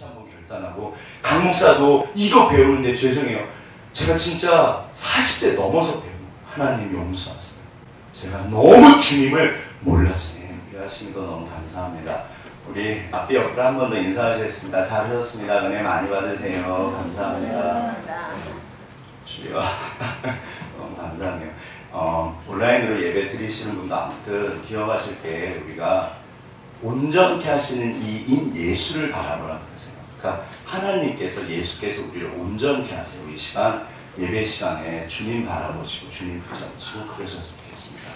다시 한번 결단하고, 강 목사도 이거 배우는데 죄송해요. 제가 진짜 40대 넘어서 배운 하나님 용서 왔어요. 제가 너무 주님을 몰랐어요. 하시는 거 너무 감사합니다. 우리 앞뒤 옆으로 한 번 더 인사하시겠습니다. 잘하셨습니다. 은혜 많이 받으세요. 감사합니다. 주여 너무 감사하네요. 온라인으로 예배 드리시는 분도 아무튼 기억하실 때 우리가 온전케 하시는 이인 예수를 바라보라고 그러세요. 그러니까 하나님께서, 예수께서 우리를 온전케 하세요. 이 시간 예배 시간에 주님 바라보시고 주님 붙잡으시고 그러셨으면 좋겠습니다.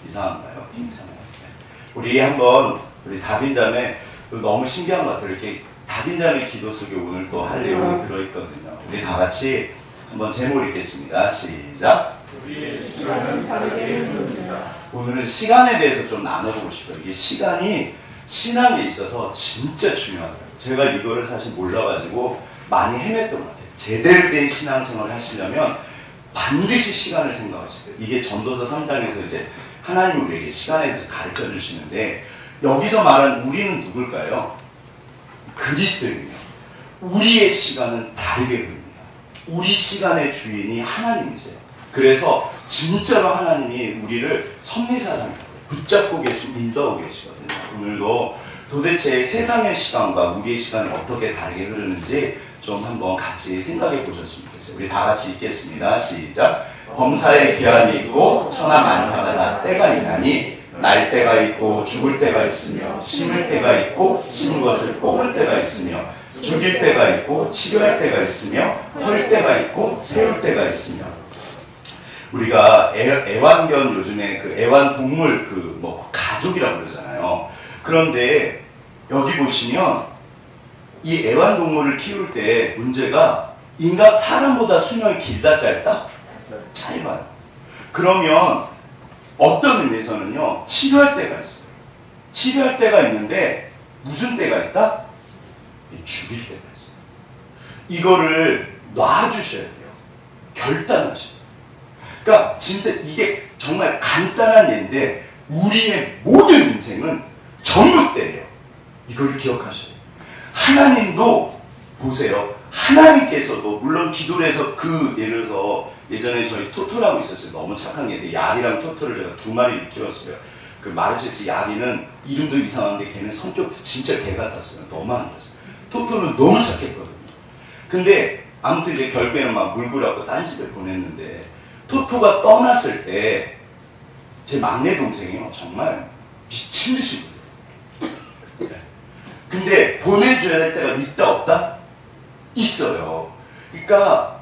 이상한가요? 괜찮아요. 우리 한번 우리 다빈자매 너무 신기한 것 같아요. 이렇게 다빈자매 기도 속에 오늘 또 할 내용이 들어있거든요. 우리 다 같이 한번 제목 읽겠습니다. 시작. 우리의 시간은 다르게 흐릅니다. 오늘은 시간에 대해서 좀 나눠보고 싶어요. 이게 시간이 신앙에 있어서 진짜 중요하더라고요. 제가 이거를 사실 몰라가지고 많이 헤맸던 것 같아요. 제대로 된 신앙생활을 하시려면 반드시 시간을 생각하셔야 돼요. 이게 전도서 3장에서 이제 하나님 우리에게 시간에 대해서 가르쳐 주시는데, 여기서 말한 우리는 누굴까요? 그리스도입니다. 우리의 시간은 다르게 흐릅니다. 우리 시간의 주인이 하나님이세요. 그래서 진짜로 하나님이 우리를 섭리사상으로 붙잡고 계시고 인도하고 계시거든요. 오늘도 도대체 세상의 시간과 우리의 시간이 어떻게 다르게 흐르는지 좀 한번 같이 생각해 보셨으면 좋겠어요. 우리 다 같이 읽겠습니다. 시작. 범사에 기한이 있고 천하만사가 때가 있나니 날 때가 있고 죽을 때가 있으며 심을 때가 있고 심은 것을 뽑을 때가 있으며 죽일 때가 있고 치료할 때가 있으며 털 때가 있고 세울 때가 있으며. 우리가 애완견, 요즘에 그 애완동물 가족이라고 그러잖아요. 그런데 여기 보시면 이 애완동물을 키울 때 문제가 사람보다 수명이 길다 짧다? 짧아요. 그러면 어떤 의미에서는요, 치료할 때가 있어요. 치료할 때가 있는데 무슨 때가 있다? 죽일 때가 있어요. 이거를 놔주셔야 돼요. 결단하셔야 돼요. 그러니까 진짜 이게 정말 간단한 예인데 우리의 모든 인생은 전부 때예요. 이걸 기억하셔야 돼요. 하나님도 보세요. 하나님께서도 물론 기도를 해서 예를 들어서 예전에 저희 토토라고 있었어요. 너무 착한 게. 야리랑 토토를 제가 2마리를 키웠어요. 그 마르체스 야리는 이름도 이상한데 걔는 성격도 진짜 개 같았어요. 너무 안 좋았어요. 토토는 너무 착했거든요. 근데 아무튼 이제 결국에는 막 물구라고 딴 집에 보냈는데, 토토가 떠났을 때 제 막내 동생이요, 정말 미친 듯이 그래요. 근데 보내줘야 할 때가 있다 없다? 있어요. 그러니까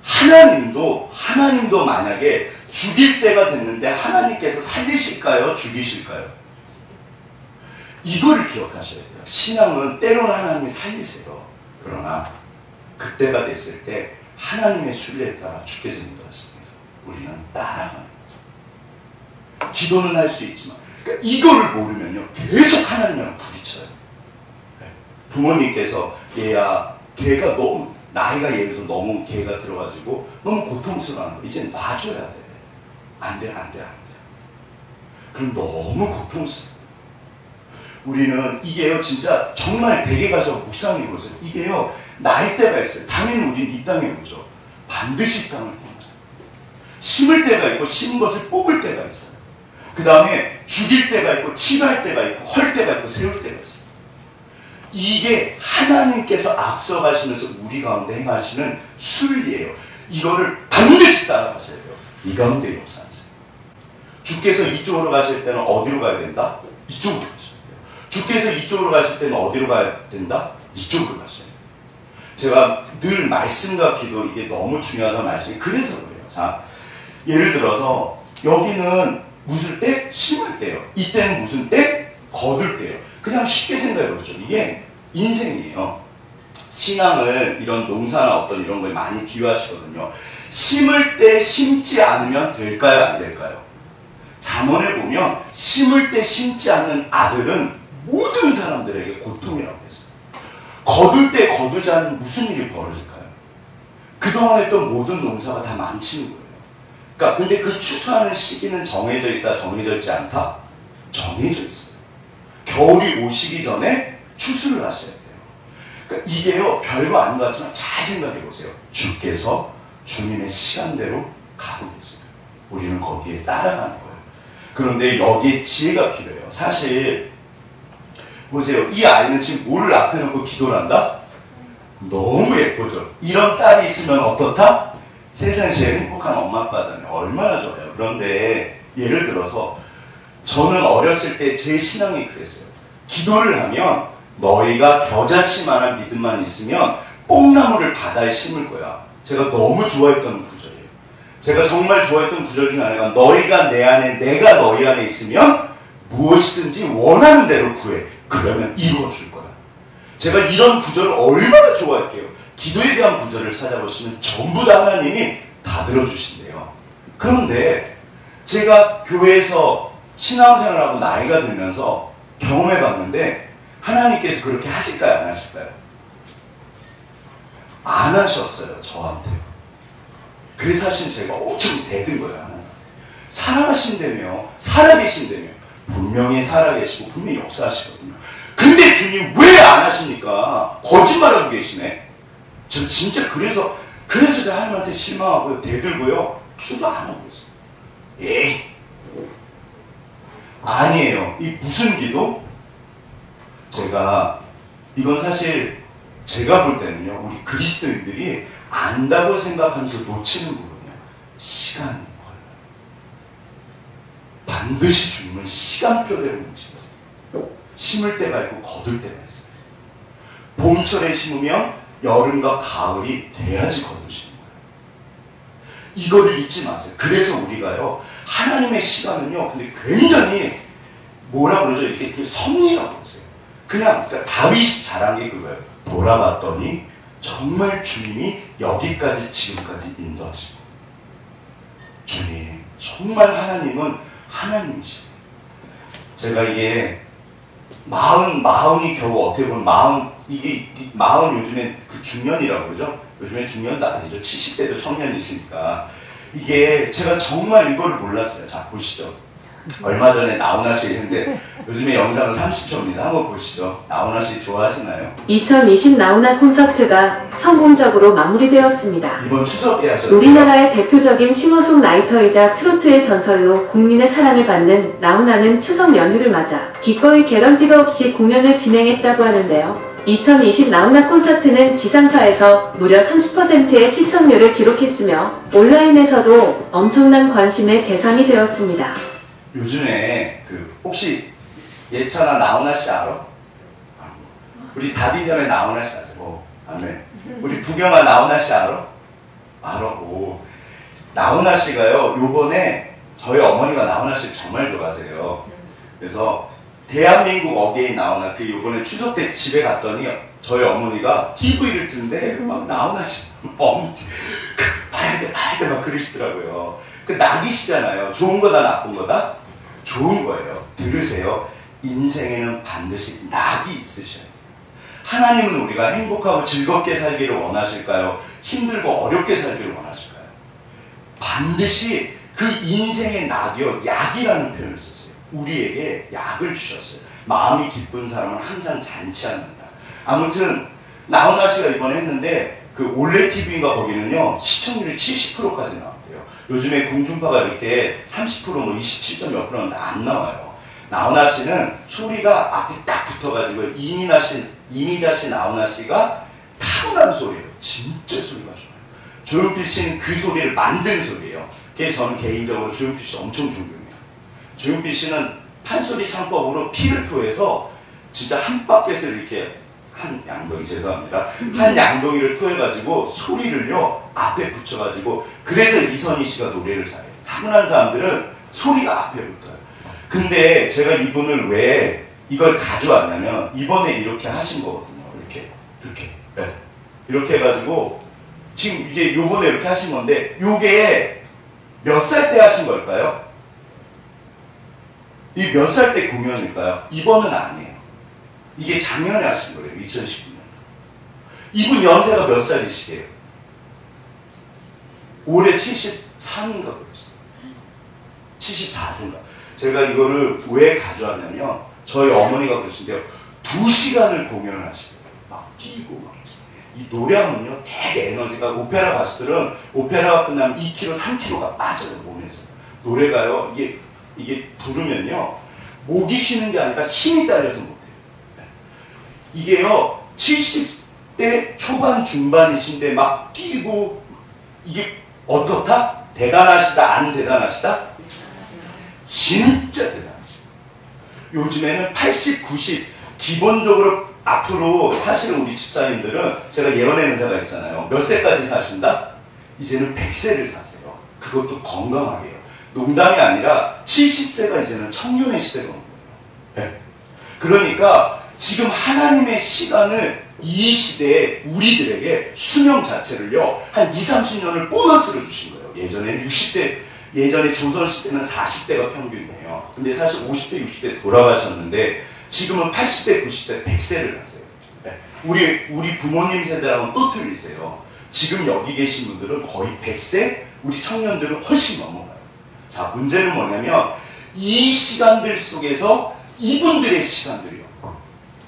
하나님도 만약에 죽일 때가 됐는데 하나님께서 살리실까요? 죽이실까요? 이거를 기억하셔야 돼요. 신앙은 때로는 하나님이 살리세요. 그러나 그때가 됐을 때 하나님의 순리에 따라 주께서 인도하십니다. 우리는 따라가는 거죠. 기도는 할 수 있지만, 그러니까 이거를 모르면요 계속 하나님이랑 부딪혀요. 부모님께서 얘야 걔가 너무 나이가 예를 들어서 너무 걔가 들어가지고 너무 고통스러워하는 거 이제 놔줘야 돼. 안 돼. 그럼 너무 고통스러워. 우리는 이게요 진짜 정말 댁에 가서 묵상해 보세요. 이게요 나이 때가 있어요. 당연히 우리는 이 땅에 오죠. 반드시 땅을 떠나요. 심을 때가 있고 심은 것을 뽑을 때가 있어요. 그 다음에 죽일 때가 있고 치료할 때가 있고 헐 때가 있고 세울 때가 있어요. 이게 하나님께서 앞서가시면서 우리 가운데 행하시는 순리예요. 이거를 반드시 따라가셔야 돼요. 이 가운데 역사하세요. 주께서 이쪽으로 가실 때는 어디로 가야 된다? 이쪽으로 가셔야 돼요. 주께서 이쪽으로 가실 때는 어디로 가야 된다? 이쪽으로 가셔야 돼요. 제가 늘 말씀과 기도, 이게 너무 중요하다는 말씀이 그래서 그래요. 자, 예를 들어서 여기는 무슨 때? 심을 때요. 이때는 무슨 때? 거둘 때요. 그냥 쉽게 생각해보죠. 이게 인생이에요. 신앙을 이런 농사나 어떤 이런 거에 많이 비유하시거든요. 심을 때 심지 않으면 될까요? 안 될까요? 잠언에 보면 심을 때 심지 않는 아들은 모든 사람들에게 고통이라고 했어요. 거둘 때 거두지 않으면 무슨 일이 벌어질까요? 그동안 했던 모든 농사가 다 망치는 거예요. 그러니까 근데 그 추수하는 시기는 정해져 있다, 정해져 있지 않다? 정해져 있어요. 겨울이 오시기 전에 추수를 하셔야 돼요. 그러니까 이게요, 별거 아닌 것 같지만 잘 생각해 보세요. 주께서 주님의 시간대로 가고 있어요. 우리는 거기에 따라가는 거예요. 그런데 여기에 지혜가 필요해요. 사실 보세요. 이 아이는 지금 뭐를 앞에 놓고 기도를 한다? 너무 예쁘죠? 이런 딸이 있으면 어떻다? 세상 제일 행복한 엄마 아빠잖아요. 얼마나 좋아요. 그런데 예를 들어서 저는 어렸을 때 제 신앙이 그랬어요. 기도를 하면 너희가 겨자씨만한 믿음만 있으면 뽕나무를 바다에 심을 거야. 제가 너무 좋아했던 구절이에요. 제가 정말 좋아했던 구절 중에 하나가 너희가 내 안에 내가 너희 안에 있으면 무엇이든지 원하는 대로 구해. 그러면 이루어줄 거야. 제가 이런 구절을 얼마나 좋아할게요. 기도에 대한 구절을 찾아보시면 전부 다 하나님이 다 들어주신대요. 그런데 제가 교회에서 신앙생활하고 나이가 들면서 경험해봤는데 하나님께서 그렇게 하실까요? 안 하실까요? 안 하셨어요. 저한테. 그래서 사실 제가 엄청 대든 거예요. 하나님. 살아계신다며, 살아계신다며. 분명히 살아계시고 분명히 역사하시거든요. 근데 주님 왜 안 하십니까? 거짓말하고 계시네. 저 진짜 그래서 제가 하나님한테 실망하고요. 대들고요. 기도도 안 하고 있어요. 에이. 아니에요. 이 무슨 기도? 이건 사실 제가 볼 때는요, 우리 그리스도인들이 안다고 생각하면서 놓치는 부분이에요. 시간이 걸려요. 반드시 주님은 시간표대로 움직이세요. 심을 때가 있고 거둘 때가 있어요. 봄철에 심으면 여름과 가을이 돼야지 거두시는 거예요. 이거를 잊지 마세요. 그래서 우리가요, 하나님의 시간은요, 근데 굉장히 뭐라 그러죠? 이렇게 그 섭리라고 그러세요. 그냥 다윗이 잘한 게 그거예요. 돌아봤더니 정말 주님이 여기까지 지금까지 인도하시고, 주님 정말 하나님은 하나님이시고, 제가 이게 마흔이 겨우 어떻게 보면 이게 마흔 요즘엔 그 중년이라고 그러죠. 요즘엔 중년도 아니죠. 70대도 청년이시니까. 이게 제가 정말 이걸 몰랐어요. 자, 보시죠. 얼마 전에 나훈아 씨 했는데 요즘에 영상은 30초입니다. 한번 보시죠. 나훈아 씨 좋아하시나요? 2020 나훈아 콘서트가 성공적으로 마무리되었습니다. 이번 추석에 하셨죠? 우리나라의 대표적인 싱어송라이터이자 트로트의 전설로 국민의 사랑을 받는 나훈아는 추석 연휴를 맞아 기꺼이 개런티가 없이 공연을 진행했다고 하는데요. 2020 나훈아 콘서트는 지상파에서 무려 30%의 시청률을 기록했으며 온라인에서도 엄청난 관심의 대상이 되었습니다. 요즘에 혹시 예찬아 나훈아 씨 알아? 우리 다비년의 나훈아 씨 알죠? 아멘. 우리 부경아 나훈아 씨 알아? 알아. 오. 나훈아 씨가요, 요번에 저희 어머니가 나훈아 씨 정말 좋아하세요. 그래서 대한민국 어게인 나훈아, 요번에 추석 때 집에 갔더니 저희 어머니가 TV를 듣는데 막 나훈아 씨 봐야 돼 막 그러시더라고요. 낙이시잖아요. 좋은 거다 나쁜 거다? 좋은 거예요. 들으세요. 인생에는 반드시 낙이 있으셔야 돼요. 하나님은 우리가 행복하고 즐겁게 살기를 원하실까요? 힘들고 어렵게 살기를 원하실까요? 반드시 그 인생의 낙이요, 약이라는 표현을 썼어요. 우리에게 약을 주셨어요. 마음이 기쁜 사람은 항상 잔치합니다. 아무튼 나훈아 씨가 이번에 했는데 올레TV인가 거기는요, 시청률이 70%까지 나왔대요. 요즘에 공중파가 이렇게 30% 뭐 27점 몇 프로는 안 나와요. 나훈아 씨는 소리가 앞에 딱 붙어가지고 이미자 씨, 나훈아 씨가 타고난 소리예요. 진짜 소리가 좋아요. 조용필 씨는 그 소리를 만든 소리예요. 그래서 저는 개인적으로 조용필 씨 엄청 존경해요. 조용필 씨는 판소리 창법으로 피를 토해서 진짜 한 바켓을 이렇게 한 양동이 죄송합니다. 한 양동이를 토해가지고 소리를요 앞에 붙여가지고, 그래서 이선희 씨가 노래를 잘해요. 타고난 사람들은 소리가 앞에 붙어요. 근데 제가 이분을 왜 이걸 가져왔냐면 이번에 이렇게 하신 거거든요. 이렇게 해가지고 지금 이게 요번에 이렇게 하신 건데, 요게 몇 살 때 하신 걸까요? 이 몇 살 때 공연일까요? 이번은 아니에요. 이게 작년에 하신 거예요. 2019년도. 이분 연세가 몇 살이시게요? 올해 73인가 그랬어요. 74세인가. 제가 이거를 왜 가져왔냐면 저희 어머니가 그러신데요. 2시간을 공연을 하시더라고요. 막 뛰고 막. 이 노래하면요 되게 에너지가 오페라 가수들은 오페라가 끝나면 2kg, 3kg가 빠져요 몸에서. 노래가요 이게 부르면요 목이 쉬는 게 아니라 힘이 딸려서 못해요. 이게요 70대 초반 중반이신데 막 뛰고 이게 어떻다? 대단하시다 안 대단하시다? 진짜 대단하시고 요즘에는 80, 90 기본적으로 앞으로 사실은 우리 집사님들은 제가 예언의 은사가 있잖아요. 몇 세까지 사신다? 이제는 100세를 사세요. 그것도 건강하게요. 농담이 아니라 70세가 이제는 청년의 시대가 온 거예요. 네. 그러니까 지금 하나님의 시간을 이 시대에 우리들에게 수명 자체를요 한 20, 30년을 보너스로 주신 거예요. 예전에 60대 예전에 조선시대는 40대가 평균이에요. 근데 사실 50대 60대 돌아가셨는데 지금은 80대 90대 100세를 하세요. 우리 부모님 세대랑은 또 틀리세요. 지금 여기 계신 분들은 거의 100세, 우리 청년들은 훨씬 넘어가요. 자, 문제는 뭐냐면 이 시간들 속에서 이분들의 시간들이요.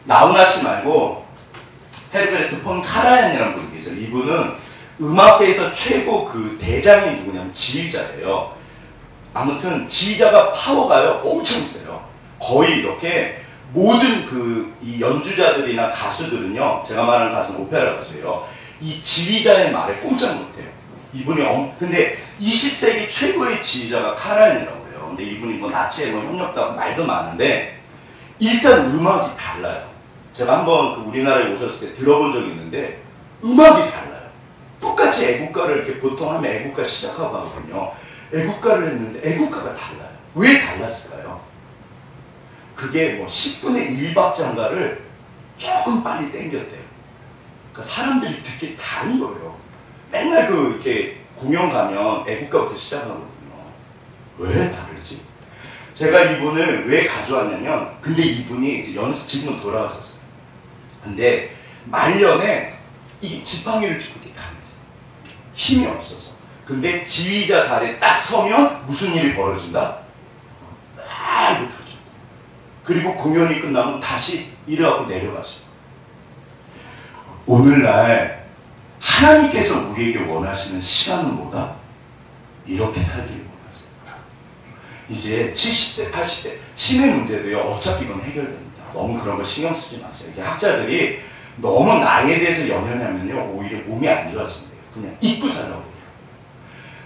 나훈아 씨 말고 헤르베르트 폰 카라얀이라는 분이 계세요. 이분은 음악계에서 최고 그 대장이 누구냐면 지휘자예요. 아무튼 지휘자가 파워가요 엄청 세요. 거의 이렇게 모든 이 연주자들이나 가수들은요, 제가 말하는 가수는 오페라 가수예요. 이 지휘자의 말에 꼼짝 못해요. 이분이 근데 20세기 최고의 지휘자가 카라얀이라고 해요. 근데 이분이 뭐 나치에 뭐 협력도 하고 말도 많은데 일단 음악이 달라요. 제가 한번 우리나라에 오셨을 때 들어본 적이 있는데 음악이 달라요. 똑같이 애국가를 이렇게 보통 하면 애국가 시작하고 하거든요. 애국가를 했는데 애국가가 달라요. 왜 달랐을까요? 그게 뭐 10분의 1박자인가를 조금 빨리 땡겼대요. 그러니까 사람들이 듣기 다른 거예요. 맨날 이렇게 공연 가면 애국가부터 시작하거든요. 왜 다르지? 제가 이분을 왜 가져왔냐면, 근데 이분이 이제 지금은 돌아가셨어요. 근데 말년에 이 지팡이를 쥐고 이렇게 다녔어요. 힘이 없어서. 근데 지휘자 자리에 딱 서면 무슨 일이 벌어진다? 막 이렇게 터져. 그리고 공연이 끝나면 다시 일어나고 내려가셔요. 오늘날 하나님께서 우리에게 원하시는 시간은 뭐다? 이렇게 살기를 원하세요. 이제 70대, 80대 치매 문제도요. 어차피 이건 해결됩니다. 너무 그런 거 신경 쓰지 마세요. 이게 학자들이 너무 나이에 대해서 연연하면요. 오히려 몸이 안 좋아진대요. 그냥 잊고 살라고 해요.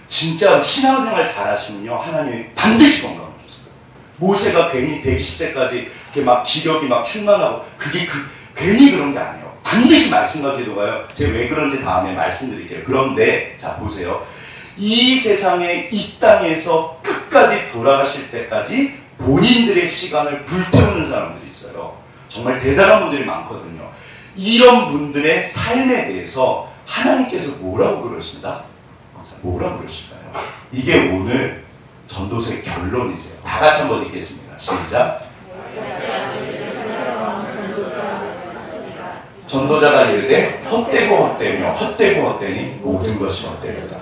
진짜 신앙생활 잘 하시면요. 하나님이 반드시 건강을 줬어요. 모세가 괜히 120세까지 이렇게 막 기력이 막 충만하고 그게 괜히 그런 게 아니에요. 반드시 말씀과 기도가요. 제가 왜 그런지 다음에 말씀드릴게요. 그런데 자 보세요. 이 세상에 이 땅에서 끝까지 돌아가실 때까지 본인들의 시간을 불태우는 사람들이 있어요. 정말 대단한 분들이 많거든요. 이런 분들의 삶에 대해서 하나님께서 뭐라고 그러신다? 뭐라고 그러실까요? 이게 오늘 전도서의 결론이세요. 다 같이 한번 읽겠습니다. 시작. 전도자가 이르되 헛되고 헛되며 헛되고 헛되니 모든 것이 헛되리다.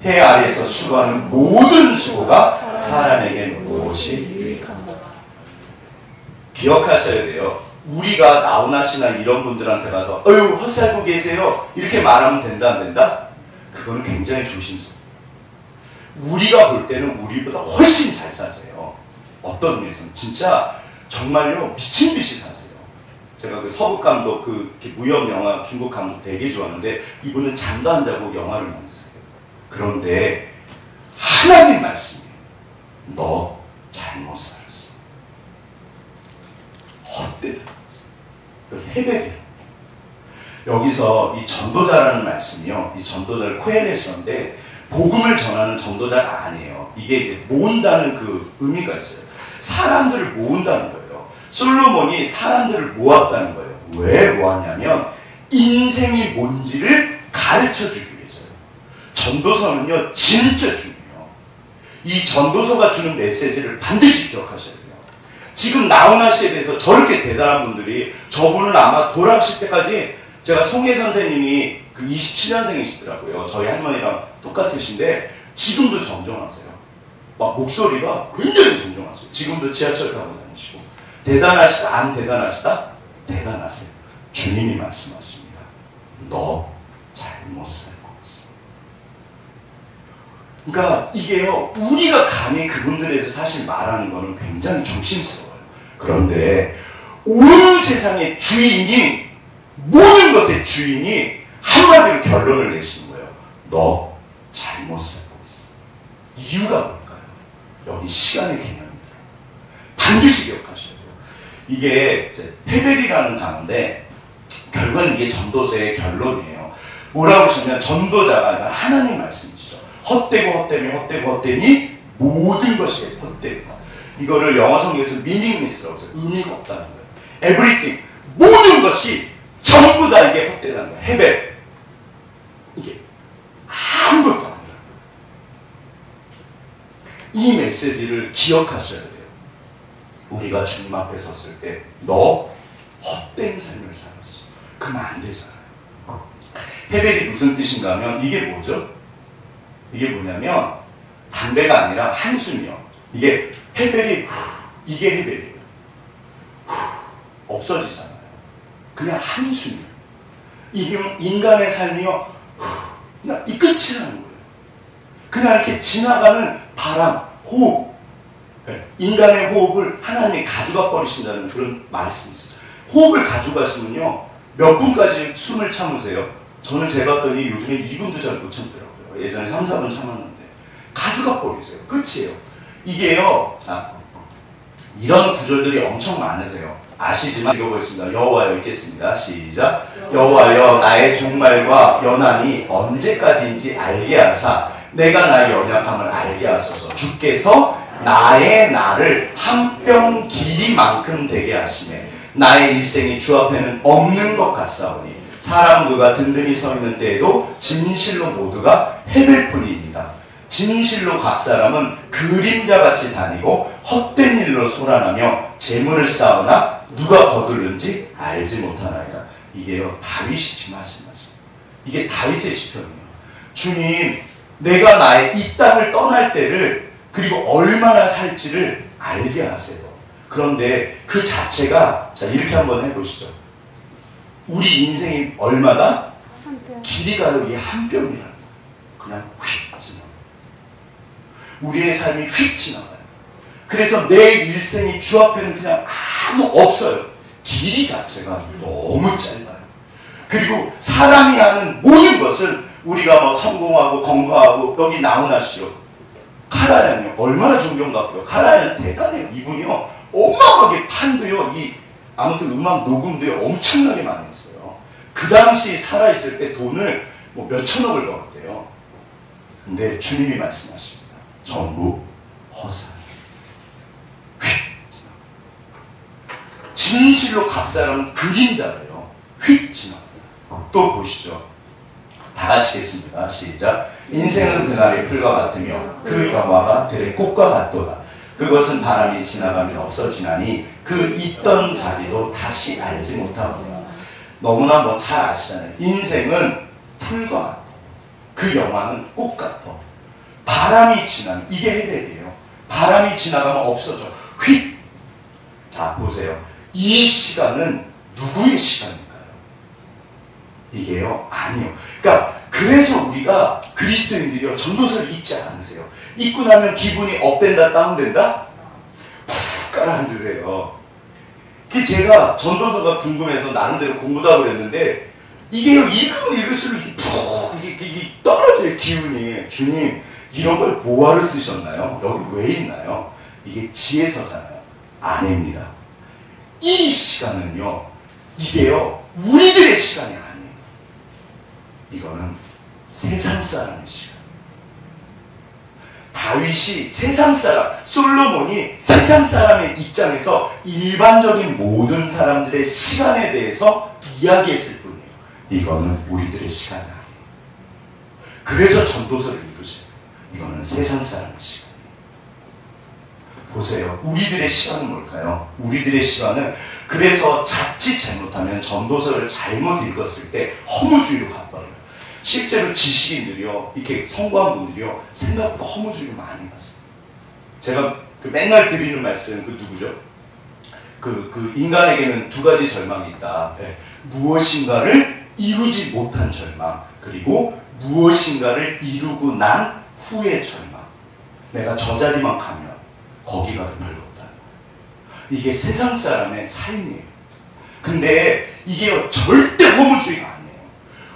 해 아래에서 수고하는 모든 수고가 사람에게 무엇이 유익한가. 기억하셔야 돼요. 우리가 나훈아 씨나 이런 분들한테 가서 어휴 헛살고 계세요 이렇게 말하면 된다 안 된다? 그건 굉장히 조심스러워요. 우리가 볼 때는 우리보다 훨씬 잘 사세요. 어떤 의미에서는 진짜 정말요 미친 듯이 사세요. 제가 서북 감독 무협 영화 중국 감독 되게 좋아하는데 이분은 잠도 안 자고 영화를 만드세요. 그런데 하나님 말씀이에요. 너 잘못 살았어. 헛되다. 그걸 해내려. 여기서 이 전도자라는 말씀이요. 이 전도자를 코헬렛이었는데 복음을 전하는 전도자가 아니에요. 이게 이제 모은다는 의미가 있어요. 사람들을 모은다는 거예요. 솔로몬이 사람들을 모았다는 거예요. 왜 모았냐면 인생이 뭔지를 가르쳐주기 위해서요. 전도서는요 진짜 중요해요. 이 전도서가 주는 메시지를 반드시 기억하셔야 돼요. 지금 나훈아 씨에 대해서 저렇게 대단한 분들이 저분은 아마 돌아가실 때까지 제가 송혜 선생님이 27년생이시더라고요. 저희 할머니랑 똑같으신데 지금도 정정하세요. 막 목소리가 굉장히 정정하세요. 지금도 지하철 타고 다니시고. 대단하시다 안 대단하시다? 대단하세요. 주님이 말씀하십니다. 너 잘못 살고 있어. 그러니까 이게요, 우리가 감히 그분들에 대해서 사실 말하는 거는 굉장히 조심스러워요. 그런데 온 세상의 주인이, 모든 것의 주인이 한마디로 결론을 내시는 거예요. 너 잘못 살고 있어. 이유가 뭘까요? 여기 시간의 개념입니다. 반드시 기억하셔야 돼요. 이게 헤벨이라는 단어인데 결국은 이게 전도서의 결론이에요. 뭐라고 하시면 전도자가 하나님 말씀이시죠. 헛되고 헛되며 헛되고 헛되니 모든 것이 헛되다. 이거를 영어 성경에서 meaningless라고 해서 의미가 없다는 거예요. everything, 모든 것이 전부 다 이게 헛되다는 거예요. 헤벨, 이게 아무것도 아니라. 이 메시지를 기억하셔야 돼요. 우리가 주님 앞에 섰을 때 너 헛된 삶을 살았어. 그러면 안 되잖아요. 헤벨이 무슨 뜻인가 하면 이게 뭐죠? 이게 뭐냐면 담배가 아니라 한숨이요. 이게 헤벨이 이게 헤벨이에요. 없어지잖아요. 그냥 한숨이에요. 인간의 삶이요. 그냥 이 끝이라는 거예요. 그냥 이렇게 지나가는 바람, 호흡. 인간의 호흡을 하나님이 가져가 버리신다는 그런 말씀이 있어요. 호흡을 가져가시면요, 몇 분까지 숨을 참으세요? 저는 재봤더니 요즘에 2분도 잘 못 참더라고요. 예전에 3, 4분 참았는데 가져가 버리세요. 끝이에요. 이게요, 자, 이런 구절들이 엄청 많으세요. 아시지만 읽어보겠습니다. 여호와여 읽겠습니다. 시작. 여호와여 나의 종말과 연한이 언제까지인지 알게 하사 내가 나의 연약함을 알게 하소서. 주께서 나의 날을 한 뼘 길이만큼 되게 하시매 나의 일생이 주 앞에는 없는 것 같사오니 사람 그가 든든히 서 있는 때에도 진실로 모두가 헤벨뿐이니이다. 진실로 각 사람은 그림자같이 다니고 헛된 일로 소란하며 재물을 쌓으나 누가 거둘는지 알지 못하나이다. 이게요, 다윗이 지금 하신 말씀. 이게 다윗의 시편이에요. 주님, 내가 나의 이 땅을 떠날 때를 그리고 얼마나 살지를 알게 하세요. 그런데 그 자체가, 자, 이렇게 한번 해보시죠. 우리 인생이 얼마다? 길이가요, 이게 한 뼘이라는 거예요. 그냥 휙 지나가요. 우리의 삶이 휙 지나가요. 그래서 내 일생이 주 앞에는 그냥 아무 없어요. 길이 자체가 너무 짧아요. 그리고 사람이 하는 모든 것은 우리가 뭐 성공하고 건강하고, 여기 나훈아 씨요, 카라얀요, 얼마나 존경받고요. 카라얀 대단해요. 이분이요, 어마어마하게 판도요, 아무튼 음악 녹음도요, 엄청나게 많이 했어요. 그 당시 살아있을 때 돈을 뭐 몇천억을 벌었대요. 근데 주님이 말씀하십니다. 전부 허사. 진실로 각 사람은 그림자래요. 휙 지나가요. 또 보시죠. 다 같이 읽겠습니다. 시작. 인생은 그날의 풀과 같으며 그 영화가 들의 꽃과 같도다. 그것은 바람이 지나가면 없어지나니 그 있던 자리도 다시 알지 못하구나. 너무나 뭐 잘 아시잖아요. 인생은 풀과 같아. 그 영화는 꽃 같아. 바람이 지나면, 이게 헤벨이에요. 바람이 지나가면 없어져. 휙. 자, 보세요. 이 시간은 누구의 시간일까요? 이게요, 아니요. 그러니까 그래서 우리가 그리스도인들이요, 전도서를 읽지 않으세요. 읽고 나면 기분이 업된다 다운된다? 푹 깔아앉으세요. 그 제가 전도서가 궁금해서 나름대로 공부도 하고 그랬는데 이게요, 읽으면 읽을수록 이게 떨어져요, 기운이. 주님, 이런 걸 뭐하러 쓰셨나요? 여기 왜 있나요? 이게 지혜서잖아요. 아닙니다. 이 시간은요, 이게요, 우리들의 시간이 아니에요. 이거는 세상 사람의 시간. 다윗이 세상 사람, 솔로몬이 세상 사람의 입장에서 일반적인 모든 사람들의 시간에 대해서 이야기했을 뿐이에요. 이거는 우리들의 시간이 아니에요. 그래서 전도서를 읽으셔야 돼요. 이거는 세상 사람의 시간이에요. 보세요. 우리들의 시간은 뭘까요? 우리들의 시간은, 그래서 자칫 잘못하면 전도서를 잘못 읽었을 때 허무주의로 가버려요. 실제로 지식인들이요, 이렇게 성공한 분들이요, 생각보다 허무주의로 많이 갔어요. 제가 맨날 드리는 말씀, 누구죠? 인간에게는 두 가지 절망이 있다. 네. 무엇인가를 이루지 못한 절망, 그리고 무엇인가를 이루고 난 후의 절망. 내가 저 자리만 가면 거기가 별로 없다. 이게 세상 사람의 삶이에요. 근데 이게 절대 허무주의가 아니에요.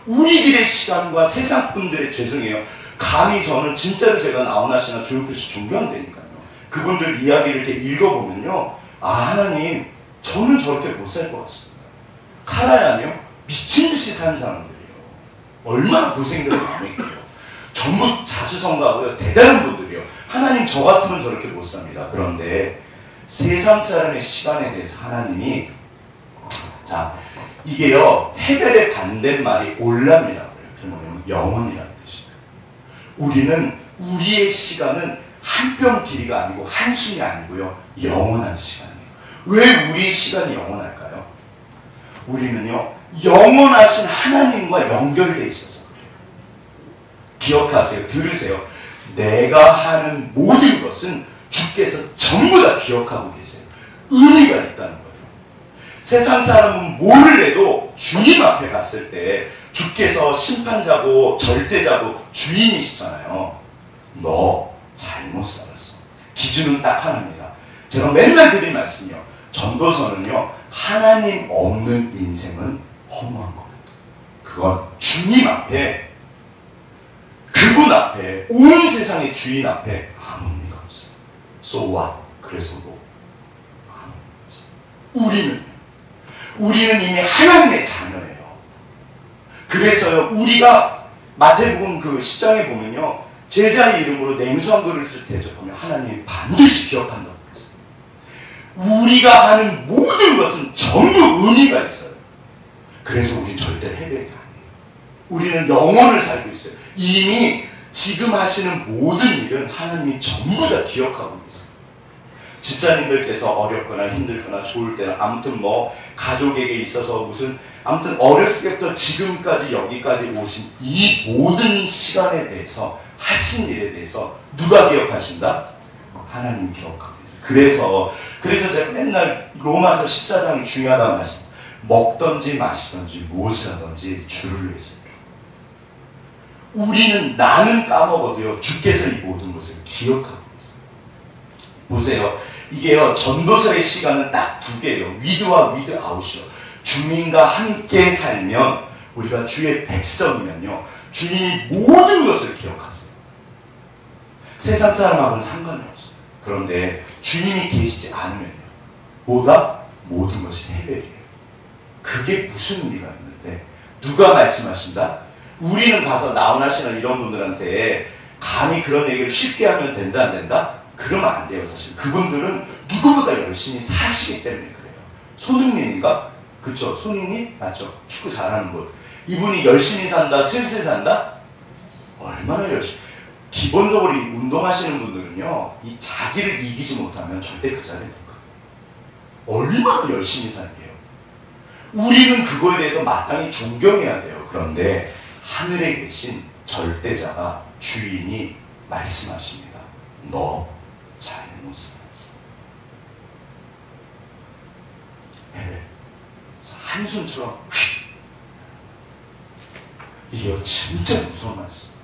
우리들의 시간과 세상 분들의, 죄송해요, 감히 저는 진짜로 제가 나훈아씨나 조용필 씨 존경한다니까요. 그분들 이야기를 이렇게 읽어보면요, 아, 하나님, 저는 저렇게 못 살 것 같습니다. 카라얀이요, 미친 듯이 사는 사람들이에요. 얼마나 고생들을 많이 했고요. 전부 자수성가하고요, 대단한 분들이요. 하나님, 저 같으면 저렇게 못 삽니다. 그런데 세상 사람의 시간에 대해서 하나님이, 자, 이게요, 헤벨의 반대말이 올람이라고 해요. 그 뭐냐면 영원이라는 뜻이에요. 우리는, 우리의 시간은 한 뼘 길이가 아니고 한숨이 아니고요, 영원한 시간이에요. 왜 우리의 시간이 영원할까요? 우리는요, 영원하신 하나님과 연결되어 있어서 그래요. 기억하세요. 들으세요. 내가 하는 모든 것은 주께서 전부 다 기억하고 계세요. 의미가 있다는 거예요. 세상 사람은 뭐를 해도 주님 앞에 갔을 때 주께서 심판자고 절대자고 주인이시잖아요. 너 잘못 살았어. 기준은 딱 하나입니다. 제가 맨날 드린 말씀이요. 전도서는요, 하나님 없는 인생은 허무한 거예요. 그건 주님 앞에, 그분 앞에, 온 세상의 주인 앞에 아무 의미가 없어요. So what? 그래서 뭐? 아무 의미가 없어요. 우리는 이미 하나님의 자녀예요. 그래서요, 우리가 마태복음 그 10장에 보면요, 제자의 이름으로 냉수 한 그릇을 대접하면 하나님이 반드시 기억한다고 그랬어요. 우리가 하는 모든 것은 전부 의미가 있어요. 그래서 우리는 절대 해변이 아니에요. 우리는 영혼을 살고 있어요. 이미 지금 하시는 모든 일은 하나님이 전부 다 기억하고 계세요. 집사님들께서 어렵거나 힘들거나 좋을 때는 아무튼 뭐 가족에게 있어서 무슨 아무튼 어렸을 때부터 지금까지 여기까지 오신 이 모든 시간에 대해서 하신 일에 대해서 누가 기억하신다? 하나님이 기억하고 계세요. 그래서 제가 맨날 로마서 14장이 중요하다는 말씀. 먹든지 마시든지 무엇을 하든지 주를 위해서. 우리는 나는 까먹어도요, 주께서 이 모든 것을 기억하고 있어요. 보세요. 이게요, 전도서의 시간은 딱 두 개예요. 위드와 위드아웃이요. 주님과 함께 살면, 우리가 주의 백성이면요, 주님이 모든 것을 기억하세요. 세상 사람하고는 상관이 없어요. 그런데 주님이 계시지 않으면요, 뭐다? 모든 것이 해벨이에요. 그게 무슨 의미가 있는데, 누가 말씀하신다? 우리는 가서 나훈아씨나 이런 분들한테 감히 그런 얘기를 쉽게 하면 된다 안 된다? 그러면 안 돼요. 사실 그분들은 누구보다 열심히 사시기 때문에 그래요. 손흥민인가? 그쵸? 손흥민? 맞죠? 축구 잘하는 분. 이분이 열심히 산다, 슬슬 산다? 얼마나 열심히. 기본적으로 이 운동하시는 분들은요, 이 자기를 이기지 못하면 절대 그 자리에 못 가요. 얼마나 열심히 살게요. 우리는 그거에 대해서 마땅히 존경해야 돼요. 그런데 하늘에 계신 절대자가, 주인이 말씀하십니다. 너 잘못 살았어. 한숨처럼 이게 진짜 무서운 말씀.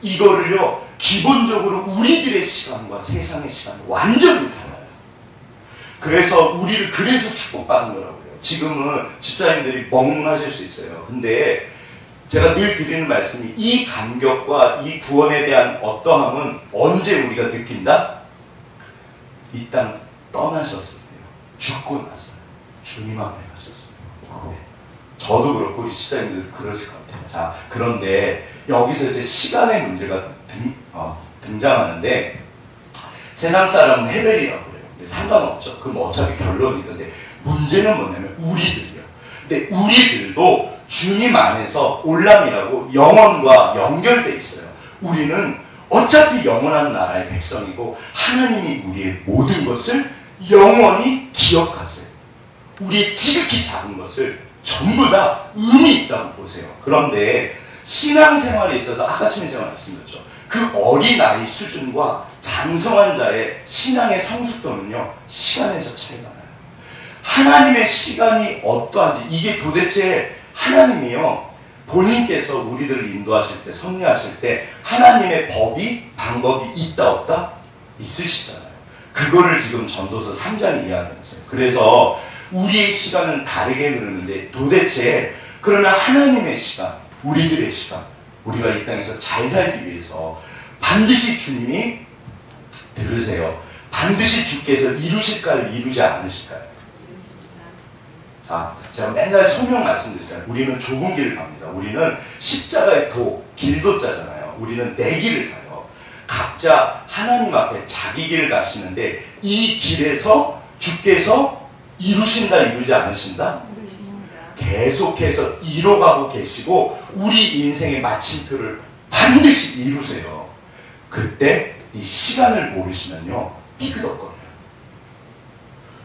이거를요, 기본적으로 우리들의 시간과 세상의 시간 완전히 달라요. 그래서 우리를 그래서 축복받는 거라고 해요. 지금은 집사님들이 멍하실 수 있어요. 근데 제가 늘 드리는 말씀이, 이 감격과 이 구원에 대한 어떠함은 언제 우리가 느낀다? 이 땅 떠나셨을 때요. 죽고 나서 주님 앞에 가셨어요. 네. 저도 그렇고 우리 집사님들도 그러실 것 같아요. 자, 그런데 여기서 이제 시간의 문제가 등장하는데, 세상 사람은 헤벨이라고 그래요. 근데 상관없죠. 그럼 어차피 결론이 있는데, 문제는 뭐냐면 우리들이요. 근데 우리들도 주님 안에서 올람이라고 영원과 연결되어 있어요. 우리는 어차피 영원한 나라의 백성이고, 하나님이 우리의 모든 것을 영원히 기억하세요. 우리의 지극히 작은 것을 전부 다 의미 있다고 보세요. 그런데 신앙생활에 있어서 아까 전에 제가 말씀드렸죠. 그 어린아이 수준과 장성한 자의 신앙의 성숙도는요, 시간에서 차이가 나요. 하나님의 시간이 어떠한지, 이게 도대체 하나님이요, 본인께서 우리들을 인도하실 때, 섭리하실 때 하나님의 법이, 방법이 있다 없다? 있으시잖아요. 그거를 지금 전도서 3장이 이야기하고 있어요. 그래서 우리의 시간은 다르게 흐르는데, 도대체 그러면 하나님의 시간, 우리들의 시간, 우리가 이 땅에서 잘 살기 위해서 반드시 주님이, 들으세요, 반드시 주께서 이루실까요? 이루지 않으실까요? 자, 제가 맨날 소명 말씀드리잖아요. 우리는 좁은 길을 갑니다. 우리는 십자가의 도, 길도자잖아요. 우리는 내 길을 가요. 각자 하나님 앞에 자기 길을 가시는데, 이 길에서 주께서 이루신다, 이루지 않으신다? 계속해서 이뤄가고 계시고, 우리 인생의 마침표를 반드시 이루세요. 그때 이 시간을 모르시면요, 삐그덕거려요.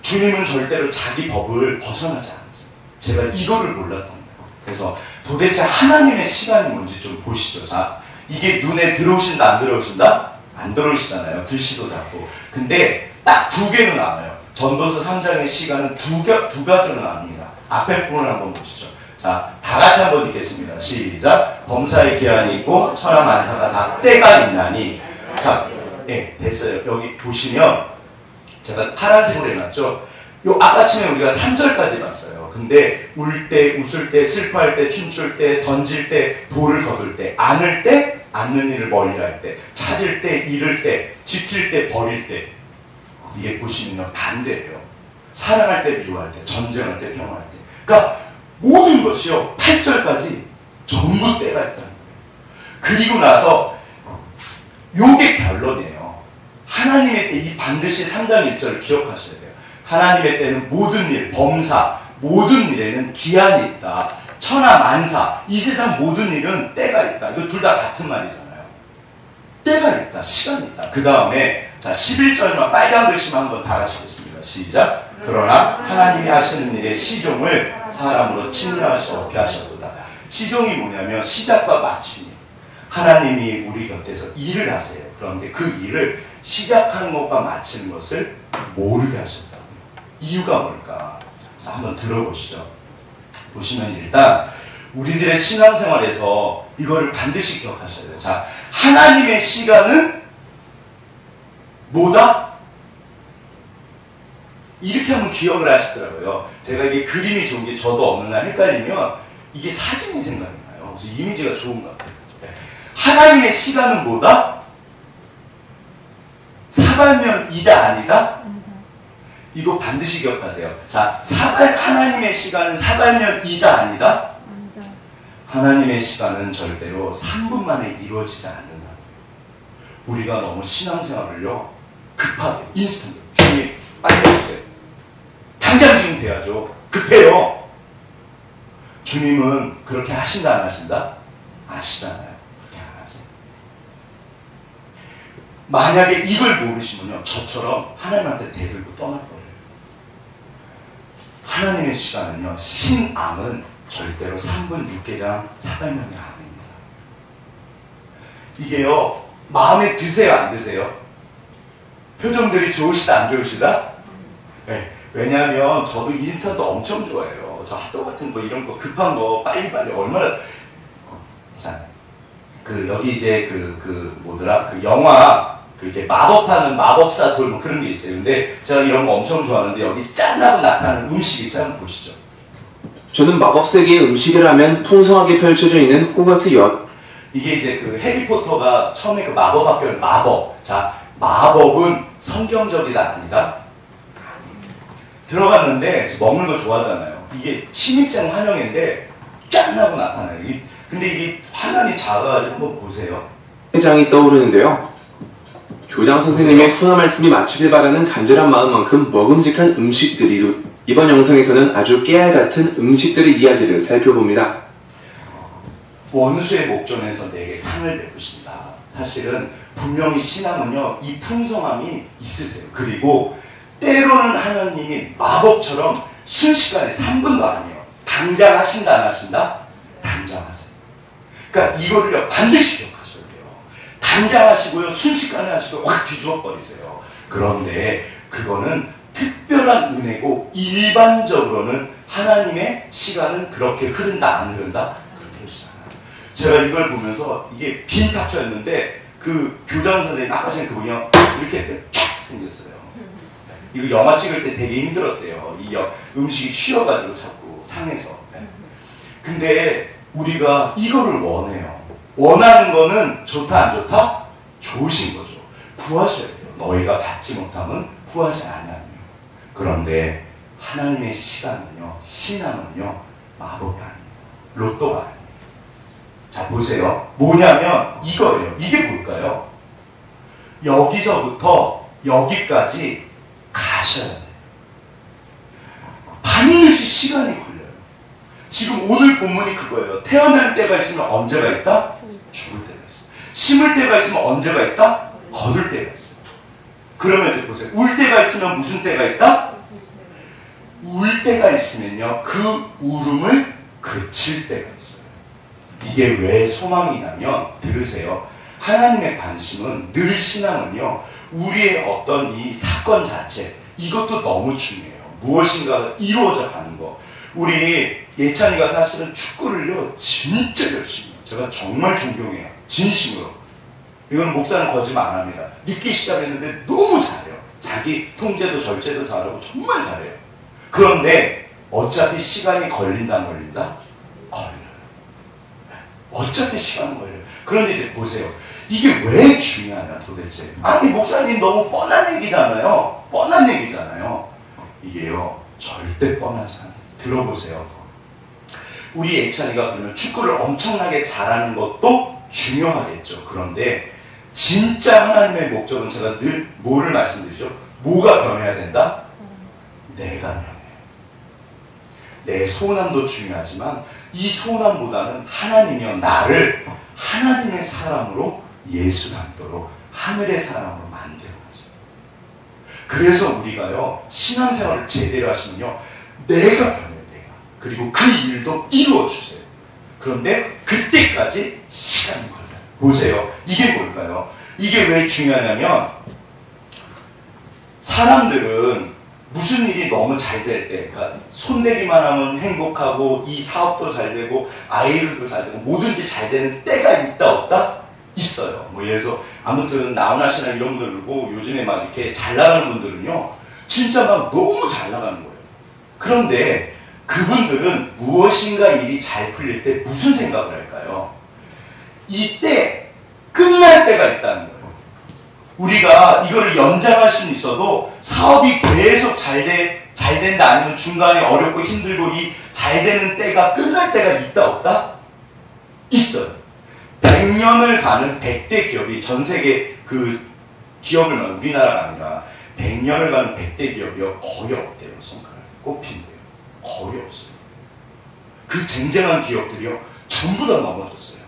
주님은 절대로 자기 법을 벗어나지 않았어요. 제가 이거를 몰랐던 거예요. 그래서 도대체 하나님의 시간이 뭔지 좀 보시죠. 자, 이게 눈에 들어오신다, 안 들어오신다? 안 들어오시잖아요. 글씨도 작고. 근데 딱 두 개로 나와요. 전도서 3장의 시간은 두 가지로 나눕니다. 앞에 부분을 한번 보시죠. 자, 다 같이 한번 읽겠습니다. 시작. 범사의 기한이 있고 천하만사가 다 때가 있나니. 자, 네, 됐어요. 여기 보시면 제가 파란색으로 해놨죠. 요 아까쯤에 우리가 3절까지 봤어요. 근데 울 때, 웃을 때, 슬퍼할 때, 춤출 때, 던질 때, 돌을 거둘 때, 안을 때, 않는 일을 멀리할 때, 찾을 때, 잃을 때, 지킬 때, 버릴 때. 이게 보시면 반대예요. 사랑할 때, 미워할 때, 전쟁할 때, 평화할 때. 그러니까 모든 것이요, 8절까지 전부 때가 있다는 거예요. 그리고 나서 요게 결론이에요. 하나님의 때, 이 반드시 3장 1절을 기억하셔야 돼요. 하나님의 때는 모든 일, 범사, 모든 일에는 기한이 있다. 천하 만사, 이 세상 모든 일은 때가 있다. 이거 둘 다 같은 말이잖아요. 때가 있다, 시간이 있다. 그 다음에 자, 11절만 빨간 글씨만 한번 다 같이 읽겠습니다. 시작. 그러나 하나님이 하시는 일의 시종을 사람으로 측량할 수 없게 하셨도다. 시종이 뭐냐면 시작과 마침이에요. 하나님이 우리 곁에서 일을 하세요. 그런데 그 일을 시작하는 것과 마치는 것을 모르게 하셨다고요. 이유가 뭘까? 자, 한번 들어보시죠. 보시면 일단 우리들의 신앙생활에서 이거를 반드시 기억하셔야 돼요. 자, 하나님의 시간은 뭐다? 이렇게 하면 기억을 하시더라고요. 제가 이게 그림이 좋은 게 저도 어느 날 헷갈리면 이게 사진이 생각이 나요. 그래서 이미지가 좋은 것 같아요. 하나님의 시간은 뭐다? 사발면 이다 아니다? 이거 반드시 기억하세요. 자, 하나님의 시간은 사발면 이다 아니다? 하나님의 시간은 절대로 3분 만에 이루어지지 않는다. 우리가 너무 신앙생활을요, 급하게, 인스턴트, 주님, 빨리 해주세요. 당장 지금 돼야죠. 급해요. 주님은 그렇게 하신다, 안 하신다? 아시잖아요. 그렇게 안 하세요. 만약에 이걸 모르시면요, 저처럼 하나님한테 대들고 떠날 거예요. 하나님의 시간은요, 신앙은 절대로 3분 6개장 400명이 아닙니다. 이게요, 마음에 드세요, 안 드세요? 표정들이 좋으시다, 안 좋으시다? 네. 왜냐하면 저도 인스타도 엄청 좋아해요. 저 핫도그 같은 거, 이런 거, 급한 거, 빨리빨리 얼마나. 자, 여기 이제 뭐더라? 영화, 이렇게 마법하는 마법사 돌, 뭐 그런 게 있어요. 근데 제가 이런 거 엄청 좋아하는데 여기 짠하고 나타나는 음식이 있어요. 한번 보시죠. 저는 마법 세계의 음식이라면 풍성하게 펼쳐져 있는 호거트 엿. 이게 이제 해리포터가 처음에 마법 학교를 마법. 자, 마법은 성경적이다 아니다? 들어갔는데 먹는 거 좋아하잖아요. 이게 신입생 환영회인데 짠하고 나타나요. 근데 이게 화면이 작아가지고 한번 보세요. 회장이 떠오르는데요. 교장 선생님의 훈화 말씀이 마치길 바라는 간절한 마음만큼 먹음직한 음식들이 이번 영상에서는 아주 깨알 같은 음식들의 이야기를 살펴봅니다. 원수의 목전에서 내게 상을 베푸신다. 사실은 분명히 신앙은요, 이 풍성함이 있으세요. 그리고 때로는 하나님이 마법처럼 순식간에 3분도 아니에요. 당장 하신다, 안 하신다? 당장 하세요. 그러니까 이거를요, 반드시 기억하셔야 돼요. 당장 하시고요, 순식간에 하시고 확 뒤집어 버리세요. 그런데 그거는 특별한 은혜고 일반적으로는 하나님의 시간은 그렇게 흐른다 안 흐른다? 그렇게 흐르지 않아요. 제가 이걸 보면서 이게 빈 탁자였는데 그 교장 선생님 아까 전에 그분이요 이렇게 쫙 생겼어요. 이거 영화 찍을 때 되게 힘들었대요. 이 음식이 쉬어가지고 자꾸 상해서. 근데 우리가 이거를 원해요. 원하는 거는 좋다 안 좋다? 좋으신 거죠. 구하셔야 돼요. 너희가 받지 못하면 구하지 아니하며. 그런데 하나님의 시간은요, 신앙은요, 마법이 아닙니다. 로또가 아닙니다. 자, 보세요. 뭐냐면 이거예요. 이게 뭘까요? 여기서부터 여기까지 가셔야 돼요. 반드시 시간이 걸려요. 지금 오늘 본문이 그거예요. 태어날 때가 있으면 언제가 있다? 죽을 때가 있어. 심을 때가 있으면 언제가 있다? 거둘 때가 있어. 그러면 이제 보세요. 울 때가 있으면 무슨 때가 있다? 울 때가 있으면요, 그 울음을 그칠 때가 있어요. 이게 왜 소망이냐면, 들으세요. 하나님의 관심은, 늘 신앙은요, 우리의 어떤 이 사건 자체, 이것도 너무 중요해요. 무엇인가 이루어져 가는 거. 우리 예찬이가 사실은 축구를요, 진짜 열심히 해요. 제가 정말 존경해요. 진심으로. 이건 목사는 거짓말 안 합니다. 늦게 시작했는데 너무 잘해요. 자기 통제도 절제도 잘하고 정말 잘해요. 그런데 어차피 시간이 걸린다 안 걸린다? 걸려요. 어차피 시간은 걸려요. 그런데 이제 보세요. 이게 왜 중요하냐 도대체. 아니 목사님 너무 뻔한 얘기잖아요. 뻔한 얘기잖아요. 이게요 절대 뻔하지 않아요. 들어보세요. 우리 예찬이가 그러면 축구를 엄청나게 잘하는 것도 중요하겠죠. 그런데 진짜 하나님의 목적은 제가 늘 뭐를 말씀드리죠? 뭐가 변해야 된다? 내가 변해요. 내 소원함도 중요하지만 이 소원함보다는 하나님이여 나를 하나님의 사람으로 예수 닮도록 하늘의 사람으로 만들어가세요. 그래서 우리가요 신앙생활을 제대로 하시면요 내가 변해요. 내가. 그리고 그 일도 이루어주세요. 그런데 그때까지 시간이 걸려요. 보세요. 이게 뭘까요? 이게 왜 중요하냐면 사람들은 무슨 일이 너무 잘 될 때, 그러니까 손대기만 하면 행복하고 이 사업도 잘 되고 아이들도 잘 되고 뭐든지 잘 되는 때가 있다 없다? 있어요. 뭐 예를 들어서 아무튼 나훈아 씨나 이런 분들 그러고 요즘에 막 이렇게 잘 나가는 분들은요 진짜 막 너무 잘 나가는 거예요. 그런데 그분들은 무엇인가 일이 잘 풀릴 때 무슨 생각을 할까요? 이때 끝날 때가 있다는 거예요. 우리가 이거를 연장할 수는 있어도 사업이 계속 잘 된다 아니면 중간에 어렵고 힘들고 이 잘 되는 때가 끝날 때가 있다 없다? 있어요. 100년을 가는 100대 기업이 전 세계 그 기업을 말하는 우리나라가 아니라 100년을 가는 100대 기업이요 거의 없대요. 손가락에 꼽힌대요. 거의 없어요. 그 쟁쟁한 기업들이요 전부 다 넘어졌어요.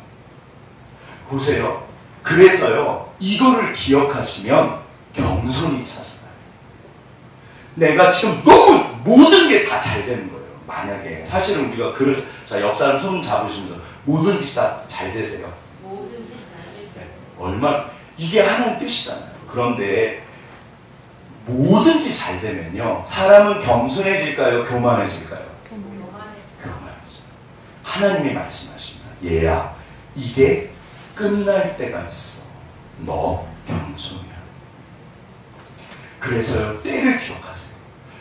보세요. 그래서요 이거를 기억하시면 겸손히 찾아가요. 내가 지금 너무 모든 게 다 잘 되는 거예요. 만약에 사실은 우리가 자 옆 사람 손 잡으시면서 뭐든지 다 잘 되세요. 네. 얼마나 이게 하나님 뜻이잖아요. 그런데 뭐든지 잘 되면요 사람은 겸손해질까요? 교만해질까요? 교만해져요. 하나님이 말씀하십니다. 얘야 이게 끝날 때가 있어. 너 겸손해야 돼. 그래서요 때를 기억하세요.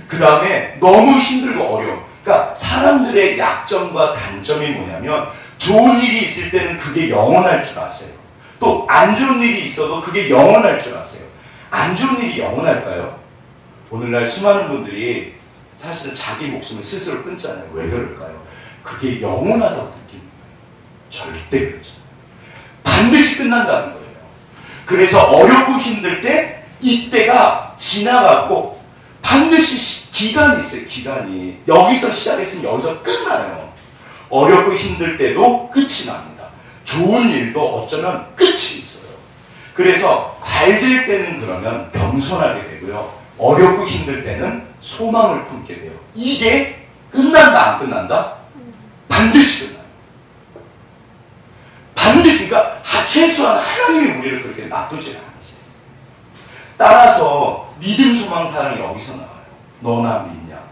그 다음에 너무 힘들고 어려워. 그러니까 사람들의 약점과 단점이 뭐냐면 좋은 일이 있을 때는 그게 영원할 줄 아세요. 또 안 좋은 일이 있어도 그게 영원할 줄 아세요. 안 좋은 일이 영원할까요? 오늘날 수많은 분들이 사실은 자기 목숨을 스스로 끊잖아요. 왜 그럴까요? 그게 영원하다고 느끼는 거예요. 절대 그렇지 않아요. 반드시 끝난다는 거예요. 그래서 어렵고 힘들 때 이때가 지나가고 반드시 기간이 있어요. 기간이. 여기서 시작했으면 여기서 끝나요. 어렵고 힘들 때도 끝이 납니다. 좋은 일도 어쩌면 끝이 있어요. 그래서 잘 될 때는 그러면 겸손하게 되고요. 어렵고 힘들 때는 소망을 품게 돼요. 이게 끝난다 안 끝난다? 반드시 끝나요. 반드시. 그러니까 최소한 하나님이 우리를 그렇게 놔두지 않으세요. 따라서 믿음, 소망, 사랑이 여기서 나와요. 너나 믿냐?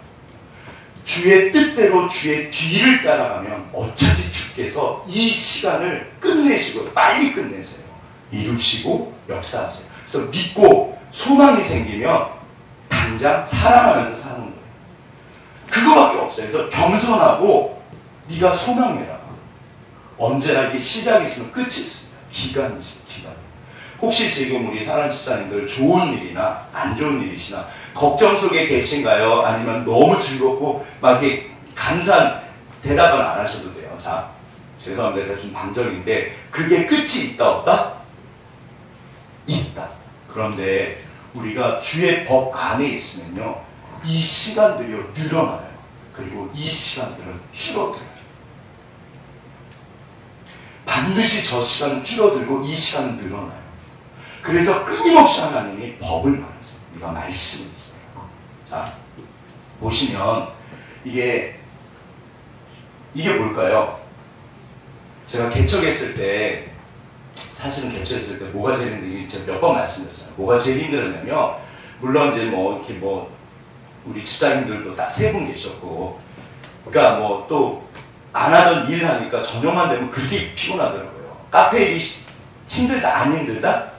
주의 뜻대로 주의 뒤를 따라가면 어차피 주께서 이 시간을 끝내시고 빨리 끝내세요. 이루시고 역사하세요. 그래서 믿고 소망이 생기면 당장 사랑하면서 사는 거예요. 그거밖에 없어요. 그래서 겸손하고 네가 소망해라. 언제나 이게 시작이 있으면 끝이 있습니다. 기간이 있어요. 기간. 혹시 지금 우리 사랑하는 집사님들 좋은 일이나 안 좋은 일이시나 걱정 속에 계신가요? 아니면 너무 즐겁고 막 이렇게 간사한 대답은 안 하셔도 돼요. 자, 죄송합니다. 제가 좀 방정인데 그게 끝이 있다 없다? 있다. 그런데 우리가 주의 법 안에 있으면요, 이 시간들이 늘어나요. 그리고 이 시간들은 줄어들어요. 반드시 저 시간은 줄어들고 이 시간은 늘어나요. 그래서 끊임없이 하나님이 법을 말하세요. 우리가 말씀이 있어요. 자, 보시면 이게 뭘까요? 제가 개척했을 때, 사실은 개척했을 때 뭐가 제일 힘들었는지 제가 몇 번 말씀드렸잖아요. 뭐가 제일 힘들었냐면, 물론 이제 이렇게 우리 집사님들도 딱 3분 계셨고, 그러니까 또 안 하던 일 하니까 저녁만 되면 그렇게 피곤하더라고요. 카페 일이 힘들다, 안 힘들다?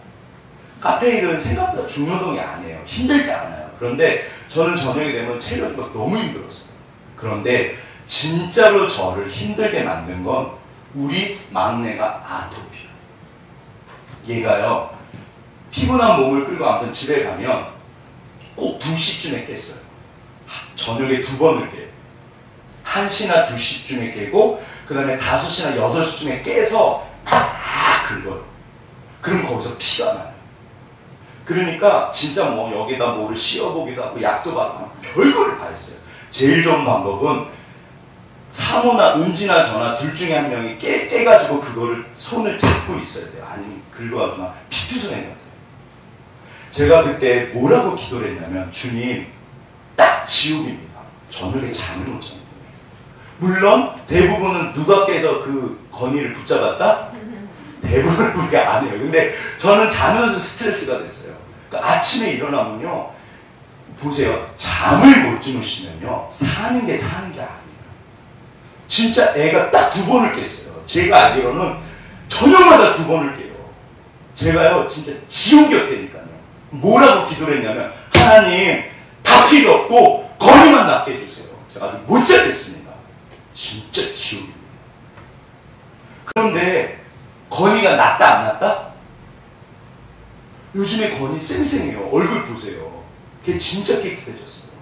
카페 일은 생각보다 중노동이 아니에요. 힘들지 않아요. 그런데 저는 저녁이 되면 체력이 막 너무 힘들었어요. 그런데 진짜로 저를 힘들게 만든 건 우리 막내가 아토피예요. 얘가요, 피곤한 몸을 끌고 아무튼 집에 가면 꼭 2시쯤에 깼어요. 저녁에 2번을 깨요. 1시나 2시쯤에 깨고 그 다음에 5시나 6시쯤에 깨서 막 긁어요. 그럼 거기서 피가 나요. 그러니까 진짜 여기다 뭐를 씌워보기도 하고 약도 받고 별거를 다 했어요. 제일 좋은 방법은 사모나 은지나 저나 둘 중에 한 명이 깨가지고 그거를 손을 잡고 있어야 돼요. 아니면 긁어가지고 막 피투성이 같아요. 제가 그때 뭐라고 기도를 했냐면, 주님, 딱 지옥입니다. 저녁에 잠을 못 자는 거예요. 물론 대부분은 누가 깨서 그 건의를 붙잡았다? 대부분 우리 안 해요. 근데 저는 자면서 스트레스가 됐어요. 그러니까 아침에 일어나면요, 보세요. 잠을 못 주무시면요, 사는 게 아니에요. 진짜 애가 딱 2번을 깼어요. 제가 알기로는 저녁마다 2번을 깨요. 제가요, 진짜 지옥이었다니까요. 뭐라고 기도를 했냐면, 하나님, 다 필요 없고 건의만 낫게 해주세요. 제가 아주 못 살겠습니다. 진짜 지옥입니다. 그런데 건의가 낫다 안 낫다? 요즘에 건의 쌩쌩해요. 얼굴 보세요. 걔 진짜 깨끗해졌어요.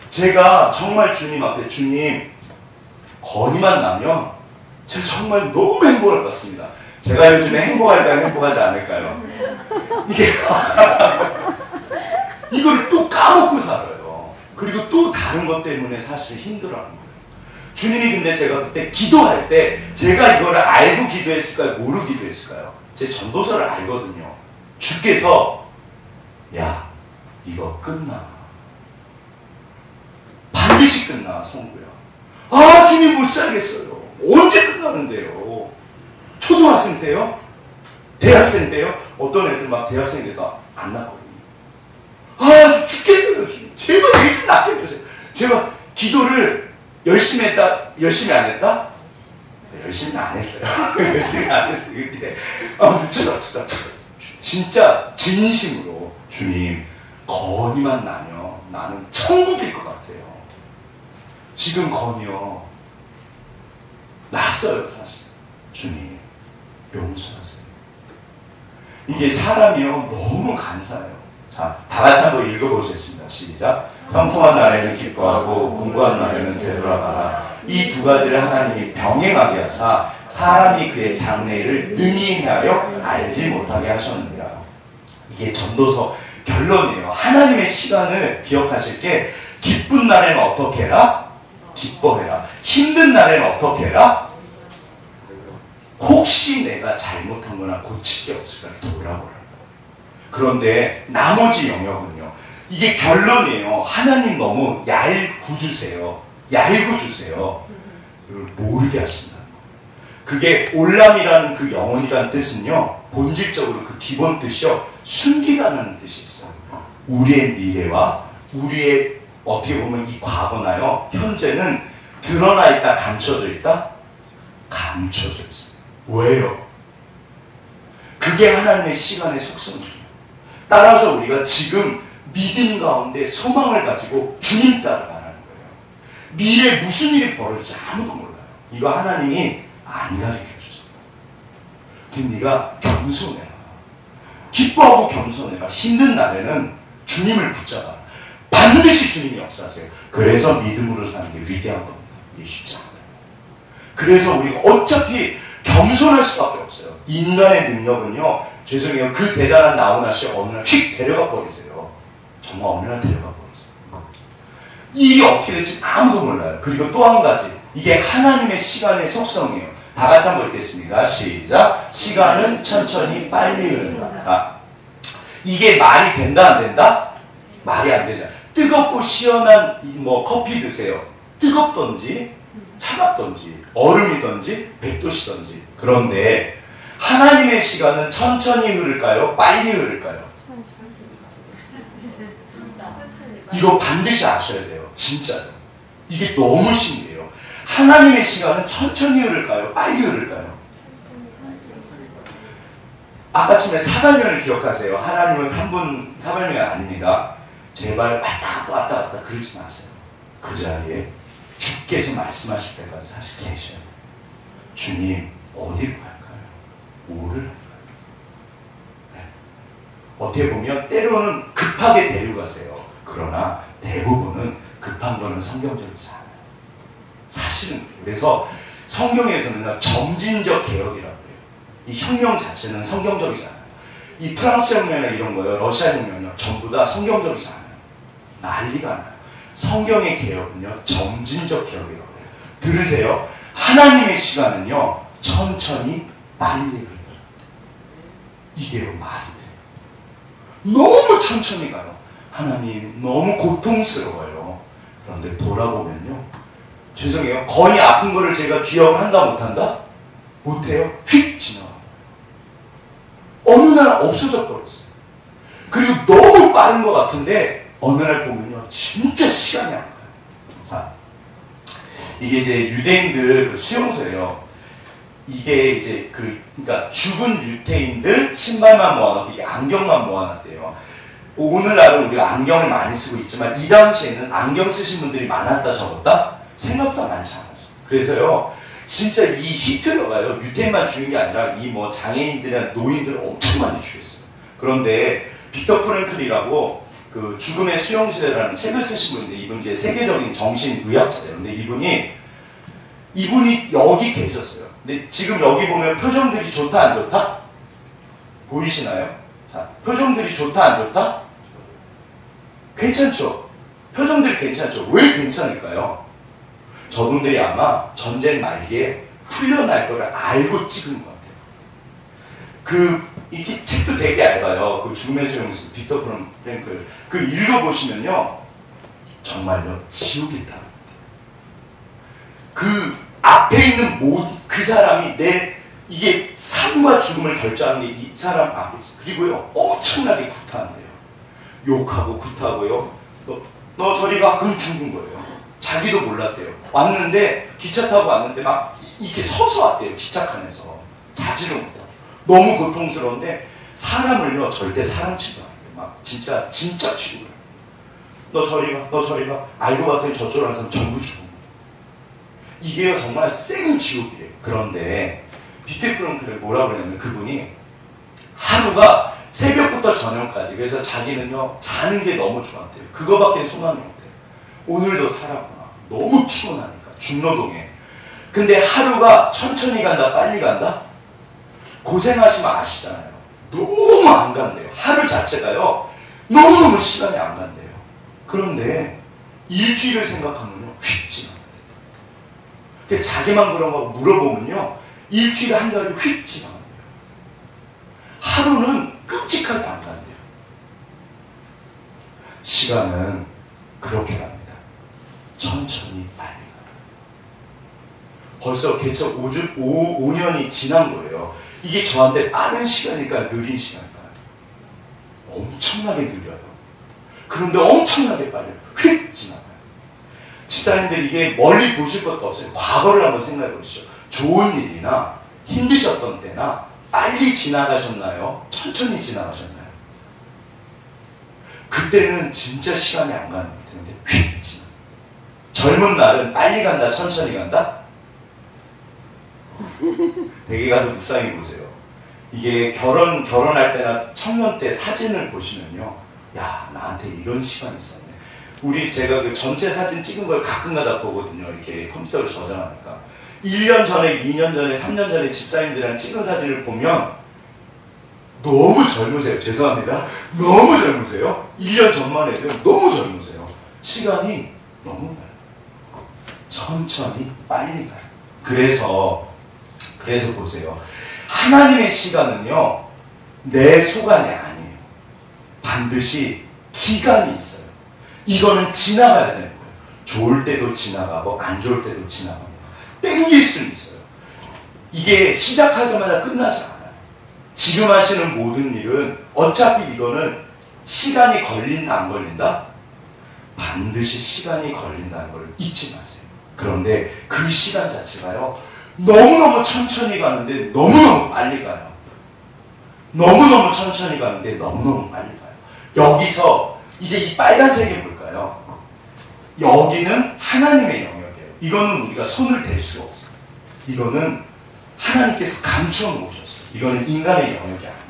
제가 정말 주님 앞에, 주님, 건의만 나면 제가 정말 너무 행복할 것 같습니다. 제가 요즘에 행복할까요? 행복하지 않을까요? 이걸 또 까먹고 살아요. 그리고 또 다른 것 때문에 사실 힘들어하는 거예요. 주님이 근데 제가 그때 기도할 때 제가 이거를 알고 기도했을까요? 모르고 기도했을까요? 제 전도서를 알거든요. 주께서, 야, 이거 끝나. 반드시 끝나, 성구야. 아, 주님 못 살겠어요. 언제 끝나는데요? 초등학생 때요? 대학생 때요? 어떤 애들 막 대학생 때가 안 났거든요. 아, 죽겠어요, 주님. 제발 얘 좀 낫게 해주세요. 제가 기도를 열심히 했다? 열심히 안 했다? 열심히 안 했어요. 열심히 안 했어요. 근데, 진짜 진심으로, 주님, 건의만 나면 나는 천국일 것 같아요. 지금 건의요, 났어요, 사실. 주님, 용서하세요. 이게 사람이요, 너무 간사해요. 자, 다 같이 한번 읽어보겠습니다. 시작. 형통한 날에는 기뻐하고 공고한 날에는 되돌아가라. 이 2가지를 하나님이 병행하게 하사 사람이 그의 장래일을 능히 행하여 알지 못하게 하셨느니라. 이게 전도서 결론이에요. 하나님의 시간을 기억하실 게, 기쁜 날에는 어떻게 해라? 기뻐해라. 힘든 날에는 어떻게 해라? 혹시 내가 잘못한 거나 고칠 게 없을까 돌아보라. 그런데 나머지 영역은요, 이게 결론이에요. 하나님 너무 얄고 주세요. 그걸 모르게 하신다는 거예요. 그게 올람이라는 그 영혼이라는 뜻은요, 본질적으로 그 기본 뜻이요, 숨기다는 뜻이 있어요. 우리의 미래와 우리의 어떻게 보면 이 과거나요, 현재는 드러나 있다, 감춰져 있다? 감춰져 있어요. 왜요? 그게 하나님의 시간의 속성이에요. 따라서 우리가 지금 믿음 가운데 소망을 가지고 주님 따라가는 거예요. 미래에 무슨 일이 벌어질지 아무도 몰라요. 이거 하나님이 안 가르쳐줘서. 근데 네가 겸손해라. 기뻐하고 겸손해라. 힘든 날에는 주님을 붙잡아. 반드시 주님이 역사하세요. 그래서 믿음으로 사는 게 위대한 겁니다. 이게 쉽지 않아요. 그래서 우리가 어차피 겸손할 수밖에 없어요. 인간의 능력은요, 죄송해요, 그 대단한 나훈아 씨 어느 날 휙 데려가 버리세요. 정말 어느 날 데려가 버리세요. 이게 어떻게 될지 아무도 몰라요. 그리고 또 한 가지, 이게 하나님의 시간의 속성이에요. 다 같이 한번 읽겠습니다. 시작. 시간은 천천히 빨리 흐른다. 자, 이게 말이 된다 안 된다? 말이 안 되잖아. 뜨겁고 시원한 뭐 커피 드세요. 뜨겁던지 차갑던지 얼음이던지 100도씨던지. 그런데 하나님의 시간은 천천히 흐를까요? 빨리 흐를까요? 이거 반드시 아셔야 돼요. 진짜로. 이게 너무 신기해요. 하나님의 시간은 천천히 흐를까요? 빨리 흐를까요? 아까쯤에 사발면을 기억하세요. 하나님은 3분 사발면이 아닙니다. 제발 왔다 갔다 그러지 마세요. 그 자리에 주께서 말씀하실 때까지 사실 계셔요. 주님 어디로 갈까요? 뭐를 할까요? 네. 어떻게 보면 때로는 급하게 데려가세요. 그러나 대부분은 급한 거는 성경적이지 않아요. 사실은 그래서 성경에서는 점진적 개혁이라고 해요. 이 혁명 자체는 성경적이지 않아요. 이 프랑스 혁명이나 이런 거요, 러시아 혁명이요, 전부 다 성경적이지 않아요. 난리가 나요. 성경의 개혁은요, 점진적 개혁이라고 해요. 들으세요. 하나님의 시간은요, 천천히 빨리 흘러요. 이게 말이 돼요. 너무 천천히 가요. 하나님 너무 고통스러워요. 그런데 돌아보면요, 죄송해요, 거의 아픈 거를 제가 기억을 한다 못한다? 못해요. 휙 지나가요. 어느 날 없어져 버렸어요. 그리고 너무 빠른 것 같은데 어느 날 보면요, 진짜 시간이 안 가요. 자, 이게 이제 유대인들 그 수용소예요. 이게 이제 그러니까 죽은 유태인들 신발만 모아놓고 이게 안경만 모아놨대요. 오늘날은 우리가 안경을 많이 쓰고 있지만 이 당시에는 안경 쓰신 분들이 많았다 적었다? 생각보다 많지 않았어요. 그래서요, 진짜 이 히틀러가요, 유태인만 죽인 게 아니라 이 뭐 장애인들이나 노인들을 엄청 많이 죽였어요. 그런데 빅터 프랭클이라고 그 죽음의 수용시대라는 책을 쓰신 분인데, 이분 이제 세계적인 정신의학자예요. 근데 이분이 여기 계셨어요. 근데 지금 여기 보면 표정들이 좋다 안 좋다? 보이시나요? 자, 표정들이 좋다 안 좋다? 괜찮죠? 표정들이 괜찮죠? 왜 괜찮을까요? 저분들이 아마 전쟁 말기에 풀려날 거를 알고 찍은 것 같아요. 이 책도 되게 얇아요. 그 죽음의 수용소, 빅터 프랭클. 그 읽어보시면요, 정말요, 지옥이 있다. 그 앞에 있는 그 사람이 이게 삶과 죽음을 결정하는 게 이 사람 앞에 있어요. 그리고요, 엄청나게 구타한대요. 욕하고 구타하고요. 너 저리 가. 그럼 죽은 거예요. 자기도 몰랐대요. 왔는데, 기차 타고 왔는데 막 이렇게 서서 왔대요. 기차칸에서. 자지도 못하고. 너무 고통스러운데 사람을요, 절대 사람치도 않아요. 막 진짜 취급을. 너 저리 가. 알고 봤더니 저쪽으로 가서 전부 죽은 거예요. 이게요, 정말 생 지옥이에요. 그런데 빅터 프랭클이 뭐라고 그러냐면, 그분이 하루가 새벽부터 저녁까지, 그래서 자기는요, 자는 게 너무 좋았대요. 그거밖에 소망이 없대요. 오늘도 살았구나. 너무 피곤하니까, 중노동에. 근데 하루가 천천히 간다, 빨리 간다? 고생하시면 아시잖아요. 너무 안 간대요. 하루 자체가요, 너무너무 시간이 안 간대요. 그런데 일주일을 생각하면요, 휙 지나간대요. 근데 자기만 그런 거 물어보면요, 일주일에 한 달이 휙 지나간대요. 하루는 끔찍하게 안 간대요. 시간은 그렇게 갑니다. 천천히 빨리 가요. 벌써 개척 5년이 지난 거예요. 이게 저한테 빠른 시간일까요? 느린 시간일까요? 엄청나게 느려요. 그런데 엄청나게 빨라요. 휙 지나가요. 집사님들 이게 멀리 보실 것도 없어요. 과거를 한번 생각해 보시죠. 좋은 일이나 힘드셨던 때나 빨리 지나가셨나요? 천천히 지나가셨나요? 그때는 진짜 시간이 안 가는 것 같은데 휙 지나가요. 젊은 날은 빨리 간다, 천천히 간다? 댁에 가서 묵상해 보세요. 이게 결혼할 때나 청년 때 사진을 보시면요. 야, 나한테 이런 시간이 있었네. 제가 그 전체 사진 찍은 걸 가끔가다 보거든요. 이렇게 컴퓨터로 저장하니까. 1년 전에, 2년 전에, 3년 전에 집사님들이랑 찍은 사진을 보면 너무 젊으세요. 죄송합니다. 너무 젊으세요. 1년 전만 해도 너무 젊으세요. 시간이 너무 가요. 천천히 빨리 가요. 그래서 보세요. 하나님의 시간은요, 내 소관이 아니에요. 반드시 기간이 있어요. 이거는 지나가야 되는 거예요. 좋을 때도 지나가고 안 좋을 때도 지나가고 땡길 수는 있어요. 이게 시작하자마자 끝나지 않아요. 지금 하시는 모든 일은 어차피 이거는 시간이 걸린다 안 걸린다? 반드시 시간이 걸린다는 걸 잊지 마세요. 그런데 그 시간 자체가요, 너무너무 천천히 가는데 너무너무 빨리 가요. 너무너무 천천히 가는데 너무너무 빨리 가요. 여기서 이제 이 빨간색이 뭘까요? 여기는 하나님의 영역이에요. 이거는 우리가 손을 댈 수가 없어요. 이거는 하나님께서 감추어 놓으셨어요. 이거는 인간의 영역이 아니에요.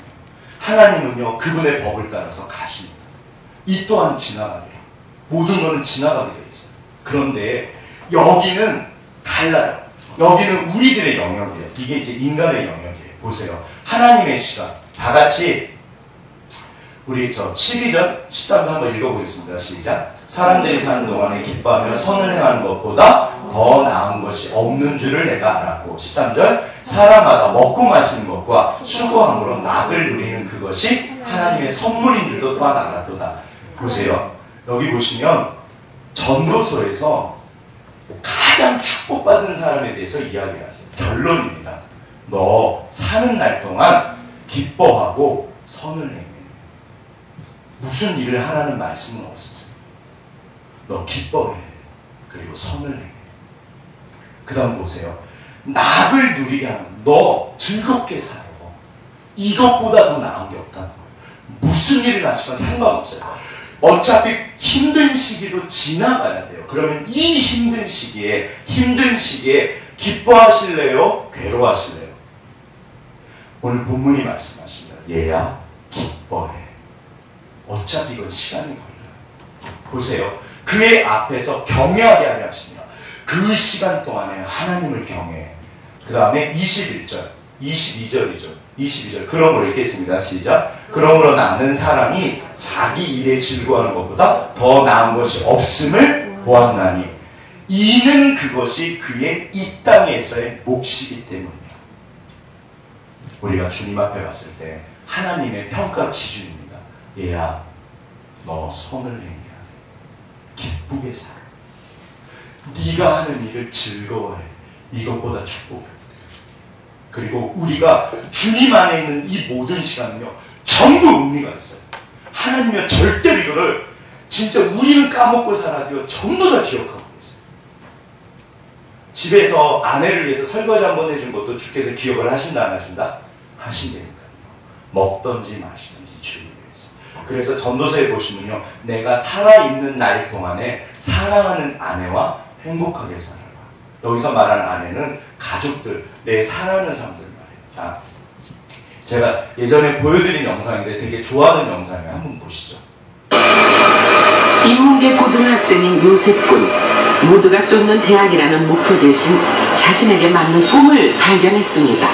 하나님은요, 그분의 법을 따라서 가십니다. 이 또한 지나가게요. 모든 것은 지나가게 되어 있어요. 그런데 여기는 달라요. 여기는 우리들의 영역이에요. 이게 이제 인간의 영역이에요. 보세요. 하나님의 시간. 다 같이 우리 12절, 13절 한번 읽어보겠습니다. 시작. 사람들이 사는 동안에 기뻐하며 선을 행하는 것보다 더 나은 것이 없는 줄을 내가 알았고, 13절. 사람마다 먹고 마시는 것과 수고함으로 낙을 누리는 그것이 하나님의 선물인 줄도 또한 알았도다. 보세요. 여기 보시면 전도서에서 가장 축복받은 사람에 대해서 이야기를 하세요. 결론입니다. 너 사는 날 동안 기뻐하고 선을 행해. 무슨 일을 하라는 말씀은 없었어요. 너 기뻐해. 그리고 선을 행해. 그 다음 보세요. 낙을 누리게 하는, 너 즐겁게 살아. 이것보다 더 나은 게 없다는 거예요. 무슨 일을 하시건 상관없어요. 어차피 힘든 시기도 지나가야 돼요. 그러면 이 힘든 시기에 기뻐하실래요? 괴로워하실래요? 오늘 본문이 말씀하십니다. 얘야, 기뻐해. 어차피 이건 시간이 걸려요. 보세요. 그의 앞에서 경외하게 하려 하십니다. 그 시간 동안에 하나님을 경외해. 그 다음에 21절, 22절이죠. 22절. 그러므로 읽겠습니다. 시작. 그러므로 나는 사람이 자기 일에 즐거워하는 것보다 더 나은 것이 없음을 보았나니 이는 그것이 그의 이 땅에서의 몫이기 때문이에요. 우리가 주님 앞에 갔을 때 하나님의 평가 기준입니다. 얘야, 너 선을 행해야 돼. 기쁘게 살아. 네가 하는 일을 즐거워해. 이것보다 축복해. 그리고 우리가 주님 안에 있는 이 모든 시간은요, 전부 의미가 있어요. 하나님은 절대로 이거를 진짜 우리는 까먹고 살아도요, 전부 다 기억하고 있어요. 집에서 아내를 위해서 설거지 한번 해준 것도 주께서 기억을 하신다 안 하신다? 하신다니까요. 먹던지 마시던지 주를 위해서. 그래서 전도서에 보시면요, 내가 살아있는 날 동안에 사랑하는 아내와 행복하게 살아라. 여기서 말하는 아내는 가족들, 내 사랑하는 사람들 말이에요. 자, 제가 예전에 보여드린 영상인데 되게 좋아하는 영상이에요. 한번 보시죠. 인문계 고등학생인 요셉군. 모두가 쫓는 대학이라는 목표 대신 자신에게 맞는 꿈을 발견했습니다.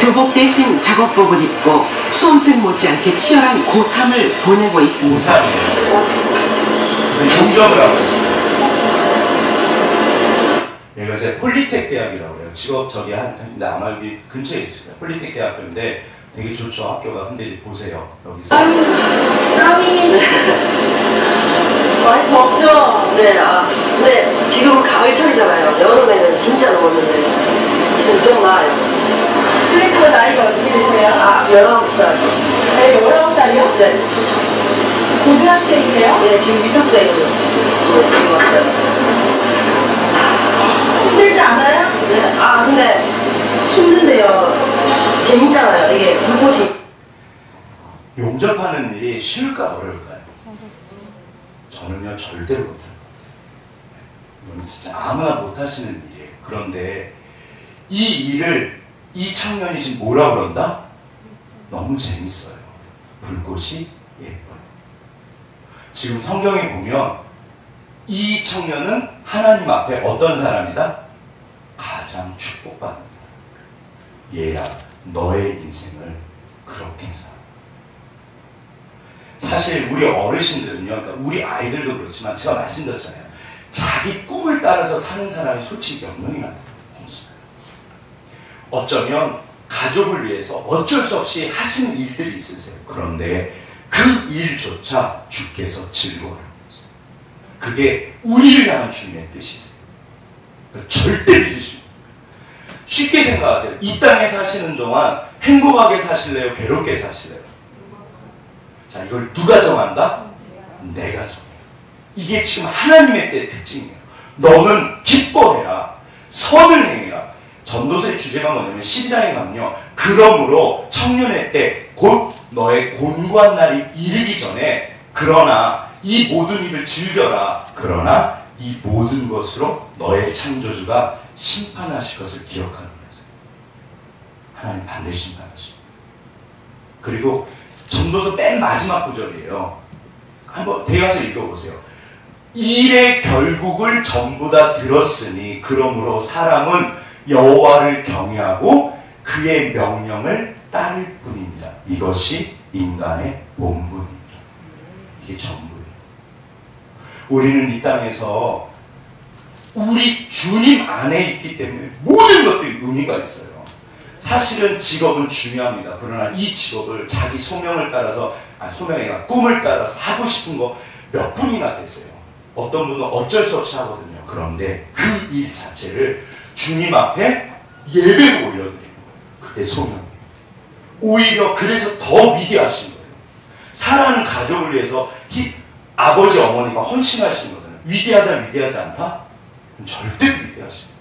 교복 대신 작업복을 입고 수험생 못지않게 치열한 고3을 보내고 있습니다. 고3이에요. 용접을 하고 있습니다. 여기가 이제 폴리텍 대학이라고 해요. 직업 근데 아마 여기 근처에 있을 거예요. 폴리텍 대학교인데 되게 좋죠, 학교가. 근데 이제 보세요. 여기서. 땀이 많이 덥죠? 네, 근데 지금은 가을철이잖아요. 여름에는 진짜 더웠는데 지금 좀 나아요. 실례지만 나이가 어떻게 되세요? 19살. 네, 19살이요? 네. 고등학생이세요? 네, 지금 위탁생이에요. 지금 왔어요. 힘들지 않아요? 네. 근데 힘든데요. 재밌잖아요. 이게 불꽃이. 용접하는 일이 쉬울까 어려울까요? 저는요 절대로 못해요. 이건 진짜 아무나 못하시는 일이에요. 그런데 이 일을 이 청년이 지금 뭐라 그런다? 너무 재밌어요. 불꽃이 예뻐요. 지금 성경에 보면 이 청년은 하나님 앞에 어떤 사람이다? 가장 축복받는 사람. 얘야 너의 인생을 그렇게 살아. 사실 우리 어르신들은요, 그러니까 우리 아이들도 그렇지만 제가 말씀드렸잖아요. 자기 꿈을 따라서 사는 사람이 솔직히 몇 명이나 없어요. 어쩌면 가족을 위해서 어쩔 수 없이 하시는 일들이 있으세요. 그런데 그 일조차 주께서 즐거워하는 거예요. 그게 우리를 향한 주님의 뜻이세요. 절대 믿으시면 쉽게 생각하세요. 이 땅에 사시는 동안 행복하게 사실래요? 괴롭게 사실래요? 자, 이걸 누가 정한다? 내가 정해요. 이게 지금 하나님의 때의 특징이에요. 너는 기뻐해라. 선을 행해라. 전도서의 주제가 뭐냐면 12장에 가면요. 그러므로 청년의 때 곧 너의 곤고한 날이 이르기 전에 그러나 이 모든 일을 즐겨라. 그러나 이 모든 것으로 너의 창조주가 심판하실 것을 기억하는 거예요. 하나님 반드시 심판하십니다. 그리고 전도서 맨 마지막 구절이에요. 한번 대가서 읽어보세요. 일의 결국을 전부 다 들었으니 그러므로 사람은 여호와를 경외하고 그의 명령을 따를 뿐입니다. 이것이 인간의 본분입니다. 이게 전부예요. 우리는 이 땅에서 우리 주님 안에 있기 때문에 모든 것들이 의미가 있어요. 사실은 직업은 중요합니다. 그러나 이 직업을 자기 소명을 따라서, 소명이 아니라 꿈을 따라서 하고 싶은 거 몇 분이나 되세요. 어떤 분은 어쩔 수 없이 하거든요. 그런데 그 일 자체를 주님 앞에 예배로 올려드리는 거예요. 그게 소명이에요. 오히려 그래서 더 위대하신 거예요. 사랑하는 가족을 위해서 아버지 어머니가 헌신하신 거잖아요. 위대하다 위대하지 않다? 절대 위대하십니다.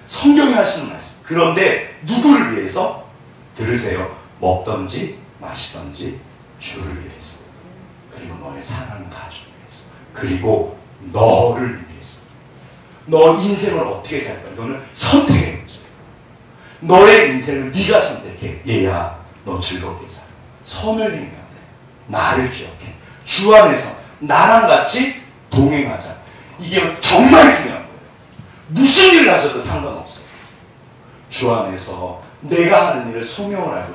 성경이 하시는 말씀. 그런데 누구를 위해서? 들으세요. 먹던지 마시던지 주를 위해서. 그리고 너의 사랑하는 가족을 위해서. 그리고 너를 위해서. 너 인생을 어떻게 살까? 이거는 선택의 문제예요. 너의 인생을 네가 선택해. 얘야 너 즐겁게 살아. 선을 행해야 돼. 나를 기억해. 주 안에서 나랑 같이 동행하자. 이게 정말 중요한 거예요. 무슨 일을 하셔도 상관없어요. 주 안에서 내가 하는 일을 소명을 알고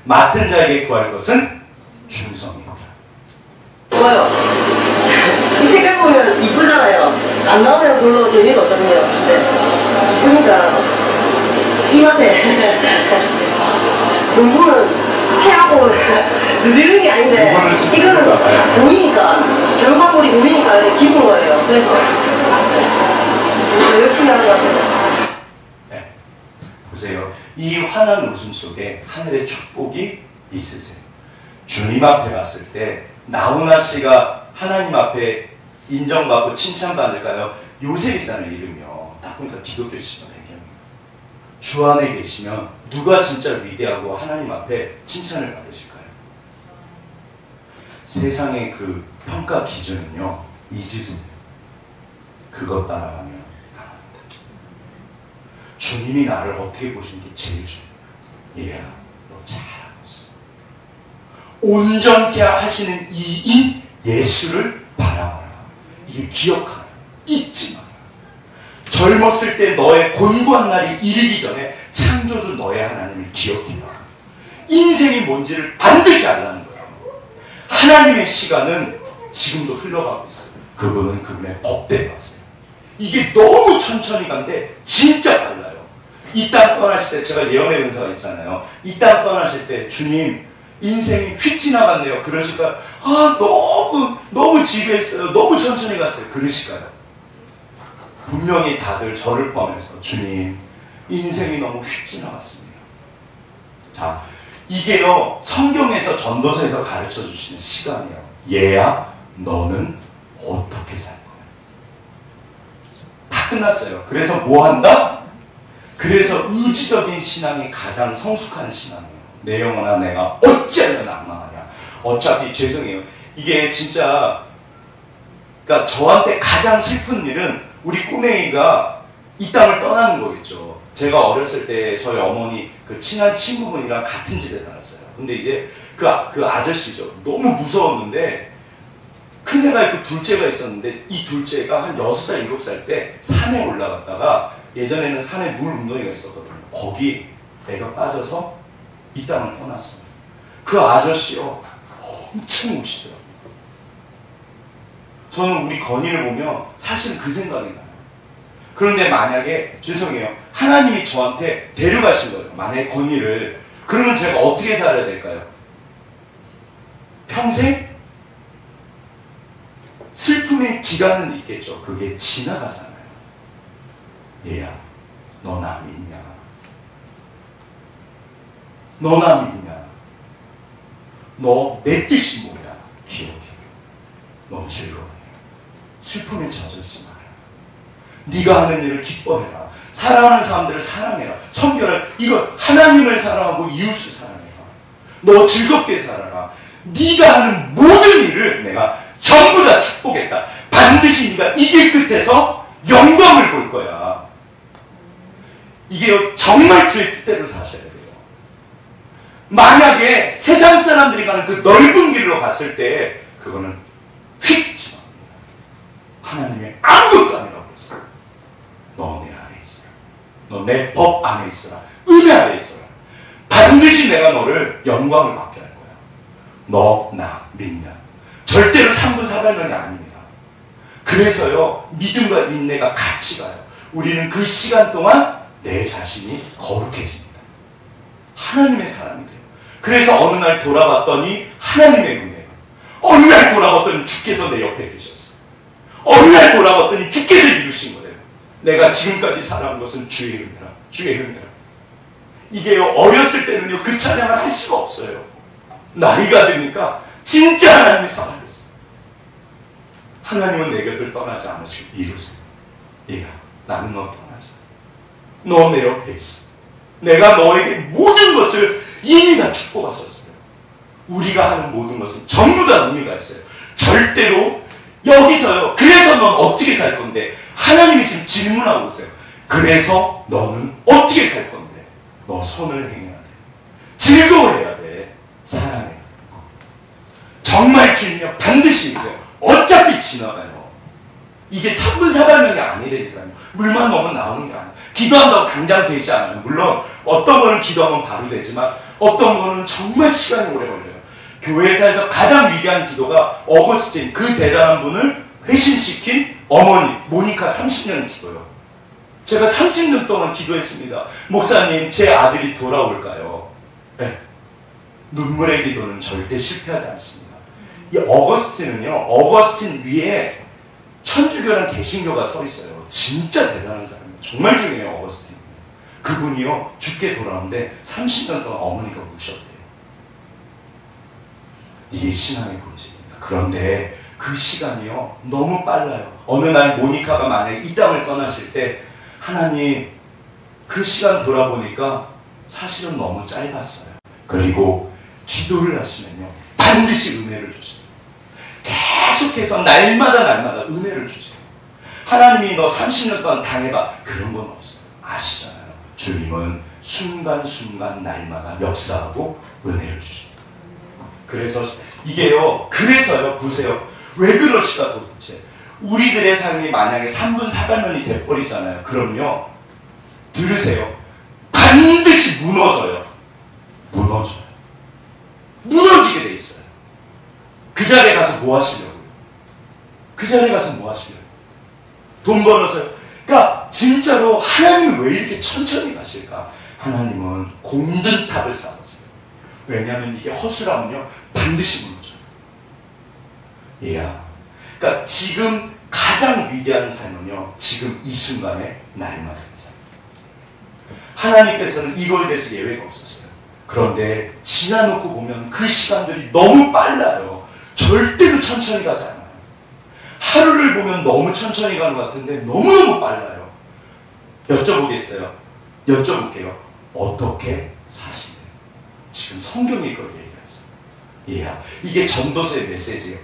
맡은 자에게 구할 것은 충성입니다. 좋아요. 이 색깔 보면 이쁘잖아요. 안 나오면 별로 재미가 없거든요. 네. 그러니까 이 맛에 공부는 해하고 늘리는 게 아닌데 이거는 보이니까 결과물이 보이니까 기쁜 거예요. 그래서 열심히 하는 것 같아요. 네. 보세요. 이 환한 웃음 속에 하늘의 축복이 있으세요. 주님 앞에 갔을 때 나훈아 씨가 하나님 앞에 인정받고 칭찬받을까요? 요셉이잖아요, 이름이요. 딱 보니까 기독교 시절 배경이에요. 주 안에 계시면 누가 진짜 위대하고 하나님 앞에 칭찬을 받으실까요? 세상의 그 평가 기준은요, 잊으세요. 그것 따라가면 안 합니다. 주님이 나를 어떻게 보시는 게 제일 중요해요. 얘야, 너 잘하고 있어. 온전케 하시는 이인 예수를 바라봐라. 이게 기억하라. 잊지 마라. 젊었을 때 너의 곤고한 날이 이르기 전에 창조주 너의 하나님을 기억해라. 인생이 뭔지를 반드시 알라는 거예요. 하나님의 시간은 지금도 흘러가고 있어요. 그분은 그분의 법대로 하세요. 이게 너무 천천히 간데 진짜 빨라요. 이 땅 떠나실 때 제가 예언의 은사가 있잖아요. 이 땅 떠나실 때 주님 인생이 휙 지나갔네요. 그러실까요? 너무 지루했어요. 너무 천천히 갔어요. 그러실까요? 분명히 다들 저를 포함해서 주님 인생이 너무 휙 지나갔습니다. 자, 이게요, 성경에서 전도서에서 가르쳐 주시는 시간이에요. 얘야, 너는 어떻게 살 거야? 다 끝났어요. 그래서 뭐 한다? 그래서 의지적인 신앙이 가장 성숙한 신앙이에요. 내 영혼아, 내가 어찌하여 낭망하냐. 어차피 죄송해요. 이게 진짜, 그러니까 저한테 가장 슬픈 일은 우리 꼬맹이가 이 땅을 떠나는 거겠죠. 제가 어렸을 때 저희 어머니 그 친한 친구분이랑 같은 집에 살았어요. 근데 이제 그 아저씨죠. 너무 무서웠는데 큰애가 있고 둘째가 있었는데 이 둘째가 한 6살, 7살 때 산에 올라갔다가 예전에는 산에 물 웅덩이가 있었거든요. 거기 애가 빠져서 이 땅을 떠났어요. 그 아저씨요. 엄청 우시더라고요. 저는 우리 건이를 보면 사실 그 생각이 나요. 그런데 만약에 죄송해요. 하나님이 저한테 데려가신 거예요. 만약에 건이를. 그러면 제가 어떻게 살아야 될까요? 평생? 슬픔의 기간은 있겠죠. 그게 지나가잖아요. 얘야, 너 나 믿냐? 너 나 믿냐? 너 내 뜻이 뭐야? 기억해. 너 즐거워해. 슬픔에 젖어있지 마라. 네가 하는 일을 기뻐해라. 사랑하는 사람들을 사랑해라. 섬겨라. 이거 하나님을 사랑하고 이웃을 사랑해라. 너 즐겁게 살아라. 네가 하는 모든 일을 내가 전부 다 축복했다. 반드시 네가 이 길 끝에서 영광을 볼 거야. 이게요, 정말 주의 뜻대로 사셔야 돼요. 만약에 세상 사람들이 가는 그 넓은 길로 갔을 때 그거는 휙 지나갑니다. 하나님의 아무것도 아니라고 했어요. 너 내 안에 있어라. 너 내 법 안에 있어라. 은혜 안에 있어라. 반드시 내가 너를 영광을 받게 할 거야. 너 나 믿냐? 절대로 3분 4발명이 아닙니다. 그래서요, 믿음과 인내가 같이 가요. 우리는 그 시간 동안 내 자신이 거룩해집니다. 하나님의 사람이 돼요. 그래서 어느 날 돌아봤더니 하나님의 은혜예요. 어느 날 돌아봤더니 주께서 내 옆에 계셨어요. 어느 날 돌아봤더니 주께서 이루신 거예요. 내가 지금까지 살아온 것은 주의 은혜라. 주의 은혜라. 이게요, 어렸을 때는요, 그 찬양을 할 수가 없어요. 나이가 드니까 진짜 하나님의 사랑을 했어요. 하나님은 내 곁을 떠나지 않으시고 이루세요. 얘가, 나는 너 떠나지 않아. 너 내 옆에 있어. 내가 너에게 모든 것을 이미 다 축복하셨어요. 우리가 하는 모든 것은 전부 다 의미가 있어요. 절대로 여기서요, 그래서 넌 어떻게 살 건데? 하나님이 지금 질문하고 있어요. 그래서 너는 어떻게 살 건데? 너 선을 행해야 돼. 즐거워해야 돼. 사랑해야 돼. 정말 주님이요, 반드시 믿어요. 어차피 지나가요. 이게 3분 4발명이 아니라니까요. 물만 넣으면 나오는 게 아니에요. 기도한다고 당장 되지 않아요. 물론 어떤 거는 기도하면 바로 되지만 어떤 거는 정말 시간이 오래 걸려요. 교회사에서 가장 위대한 기도가 어거스틴, 그 대단한 분을 회심시킨 어머니 모니카 30년 기도요. 제가 30년 동안 기도했습니다. 목사님, 제 아들이 돌아올까요? 네. 눈물의 기도는 절대 실패하지 않습니다. 이 어거스틴은요, 어거스틴 위에 천주교랑 개신교가 서 있어요. 진짜 대단한 사람이에요. 정말 중요해요, 어거스틴. 그분이요, 죽게 돌아오는데 30년 동안 어머니가 우셨대요. 이게 신앙의 본질입니다. 그런데 그 시간이요, 너무 빨라요. 어느 날 모니카가 만약에 이 땅을 떠나실 때 하나님, 그 시간 돌아보니까 사실은 너무 짧았어요. 그리고 기도를 하시면요, 반드시 은혜를 주세요. 계속해서 날마다 은혜를 주세요. 하나님이 너 30년 동안 당해봐. 그런 건 없어요. 아시잖아요. 주님은 순간순간 날마다 역사하고 은혜를 주십니다. 그래서 이게요, 그래서요, 보세요. 왜 그러실까 도대체? 우리들의 삶이 만약에 3분 4발면이 돼버리잖아요. 그럼요, 들으세요. 반드시 무너져요. 무너져요. 무너지게 돼 있어요. 그 자리에 가서 뭐 하시려고요? 그 자리에 가서 뭐 하시려고요? 돈 벌어서요. 그러니까 진짜로 하나님은 왜 이렇게 천천히 가실까? 하나님은 공든탑을 쌓았어요. 왜냐하면 이게 허술하면요, 반드시 무너져요. 얘야. 그러니까 지금 가장 위대한 삶은요, 지금 이 순간에 날마다의 삶. 하나님께서는 이거에 대해서 예외가 없었어요. 그런데 지나놓고 보면 그 시간들이 너무 빨라요. 절대로 천천히 가지 않아요. 하루를 보면 너무 천천히 가는 것 같은데 너무너무 빨라요. 여쭤볼게요. 어떻게 사시나요? 지금 성경이 그걸 얘기했어요. 이게 전도서의 메시지예요.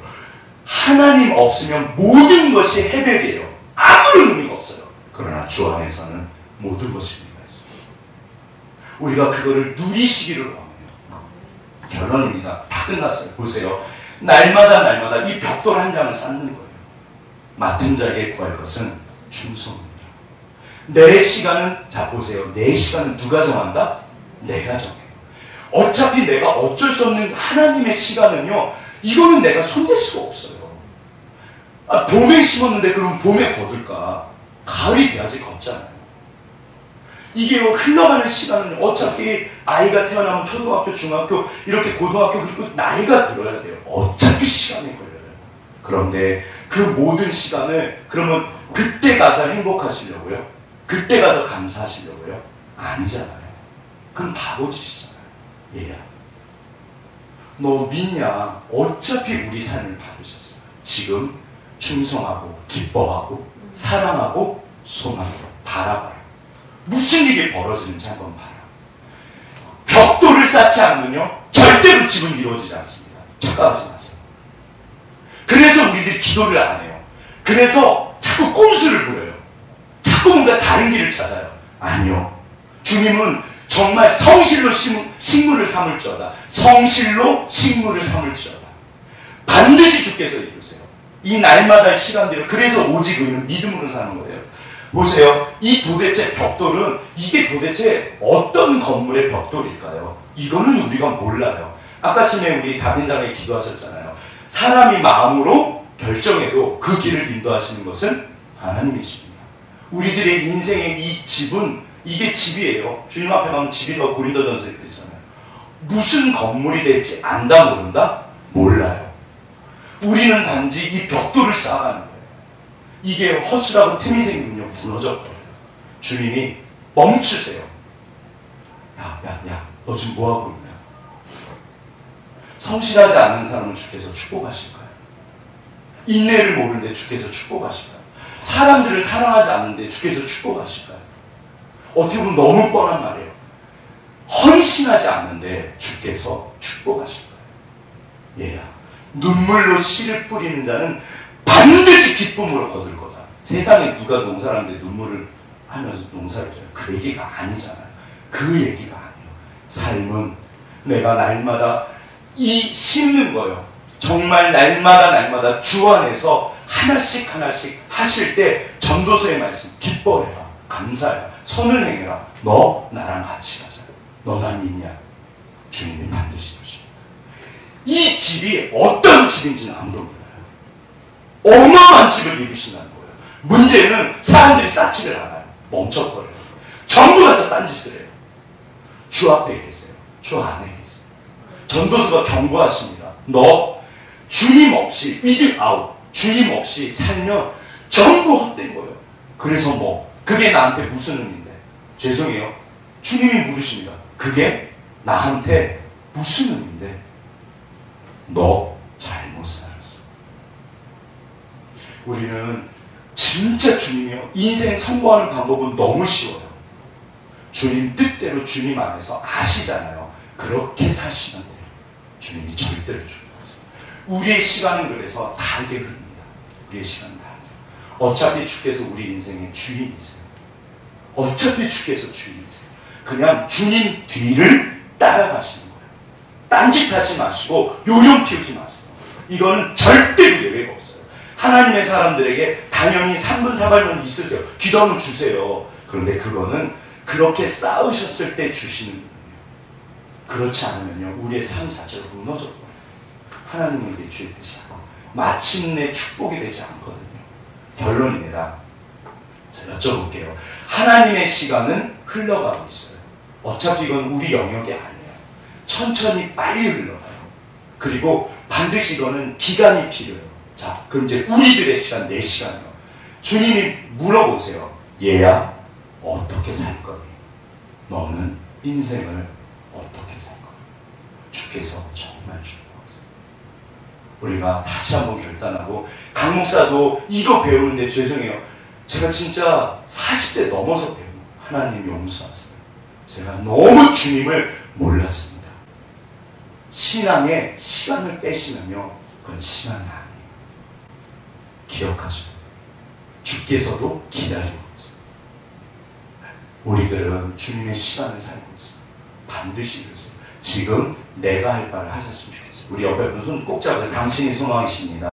하나님 없으면 모든 것이 헤매게요. 아무런 의미가 없어요. 그러나 주 안에서는 모든 것이 의미가 있어요. 우리가 그거를 누리시기를 원해요. 결론입니다. 다 끝났어요. 보세요. 날마다 이 벽돌 한 장을 쌓는 거예요. 맡은 자에게 구할 것은 충성입니다. 내 시간은, 자 보세요. 내 시간은 누가 정한다? 내가 정해요. 어차피 내가 어쩔 수 없는 하나님의 시간은요, 이거는 내가 손댈 수가 없어요. 봄에 심었는데 그럼 봄에 거둘까? 가을이 돼야지 걷잖아요. 이게 흘러가는 시간은 어차피 아이가 태어나면 초등학교, 중학교, 이렇게 고등학교, 그리고 나이가 들어야 돼요. 어차피 시간이 걸려요. 그런데 그 모든 시간을 그러면 그때 가서 행복하시려고요? 그때 가서 감사하시려고요? 아니잖아요. 그럼 바보짓이잖아요. 얘야, 너 믿냐? 어차피 우리 삶을 받으셨어요. 지금 충성하고 기뻐하고 사랑하고 소망하고 바라봐요. 무슨 일이 벌어지는지 한번 봐요. 벽돌을 쌓지 않으면요 절대로 집은 이루어지지 않습니다. 착각하지 마세요. 그래서 우리들이 기도를 안 해요. 그래서 자꾸 꼼수를 부려요. 자꾸 뭔가 다른 길을 찾아요. 아니요, 주님은 정말 성실로 식물을 삼을지어다. 성실로 식물을 삼을지어다. 반드시 주께서 이루세요. 이 날마다의 시간대로. 그래서 오직 의는 믿음으로 사는 거예요. 보세요. 이 도대체 벽돌은 이게 도대체 어떤 건물의 벽돌일까요? 이거는 우리가 몰라요. 아까 전에 우리 담임장에 기도하셨잖아요. 사람이 마음으로 결정해도 그 길을 인도하시는 것은 하나님이십니다. 우리들의 인생의 이 집은 이게 집이에요. 주님 앞에 가면 집이라고 고린도전서에 그랬잖아요. 무슨 건물이 될지 안다 모른다? 몰라요. 우리는 단지 이 벽돌을 쌓아가는 거예요. 이게 허술하고 틈이 생기면요 무너져버려요. 주님이 멈추세요. 야, 너 지금 뭐하고 있냐? 성실하지 않는 사람은 주께서 축복하실까요? 인내를 모르는데 주께서 축복하실까요? 사람들을 사랑하지 않는데 주께서 축복하실까요? 어떻게 보면 너무 뻔한 말이에요. 헌신하지 않는데 주께서 축복하실 거예요. 얘야, 눈물로 씨를 뿌리는 자는 반드시 기쁨으로 거둘 거다. 세상에 누가 농사를 하는데 눈물을 하면서 농사를 져요? 그 얘기가 아니잖아요. 그 얘기가 아니에요. 삶은 내가 날마다 이 심는 거예요. 정말 날마다 주 안에서 하나씩 하실 때 전도서의 말씀, 기뻐해라, 감사해라, 선을 행해라. 너 나랑 같이 가자. 너 난 믿냐? 주님이 반드시 이루십니다. 이 집이 어떤 집인지는 아무도 몰라요. 어마어마한 집을 이루신다는 거예요. 문제는 사람들이 쌓지를 않아요. 멈춰버려요. 전부 가서 딴짓을 해요. 주 앞에 계세요. 주 안에 계세요. 전도서가 경고하십니다. 너 주님 없이 주님 없이 살면 전부 헛된 거예요. 그래서 그게 나한테 무슨 의미인데? 죄송해요. 주님이 물으십니다. 그게 나한테 무슨 의미인데? 너 잘못 살았어. 우리는 진짜 주님이요. 인생 성공하는 방법은 너무 쉬워요. 주님 뜻대로 주님 안에서 아시잖아요. 그렇게 사시면 돼요. 주님이 절대로 주님이세요. 우리의 시간은 그래서 다르게 흐릅니다. 우리의 시간은 다르게. 어차피 주께서 우리 인생의 주인이세요. 어차피 주께서 주인이세요. 그냥 주님 뒤를 따라가시는 거예요. 딴짓하지 마시고 요령 피우지 마세요. 이거는 절대로 예외가 없어요. 하나님의 사람들에게 당연히 3분 4발면 있으세요. 기도하면 주세요. 그런데 그거는 그렇게 쌓으셨을 때 주시는 거예요. 그렇지 않으면요 우리의 삶 자체가 무너져버려요. 하나님에게 주의 뜻이 마침내 축복이 되지 않거든요. 결론입니다. 자, 여쭤볼게요. 하나님의 시간은 흘러가고 있어요. 어차피 이건 우리 영역이 아니에요. 천천히 빨리 흘러가요. 그리고 반드시 이거는 기간이 필요해요. 자, 그럼 이제 우리들의 시간, 내 시간이요. 주님이 물어보세요. 얘야, 어떻게 살 거니? 너는 인생을 어떻게 살 거니? 주께서 정말 중요하세요. 우리가 다시 한번 결단하고, 강 목사도 이거 배우는데 죄송해요. 제가 진짜 40대 넘어서 배운 하나님 용서하세요. 제가 너무 주님을 몰랐습니다. 신앙에 시간을 빼시면요, 그건 신앙이 아니에요. 기억하죠. 주께서도 기다리고 있어요. 우리들은 주님의 시간을 살고 있어요. 반드시 그랬어요. 지금 내가 할 바를 하셨으면 좋겠어요. 우리 옆에 분은 손 꼭 잡아서 당신이 소망이십니다.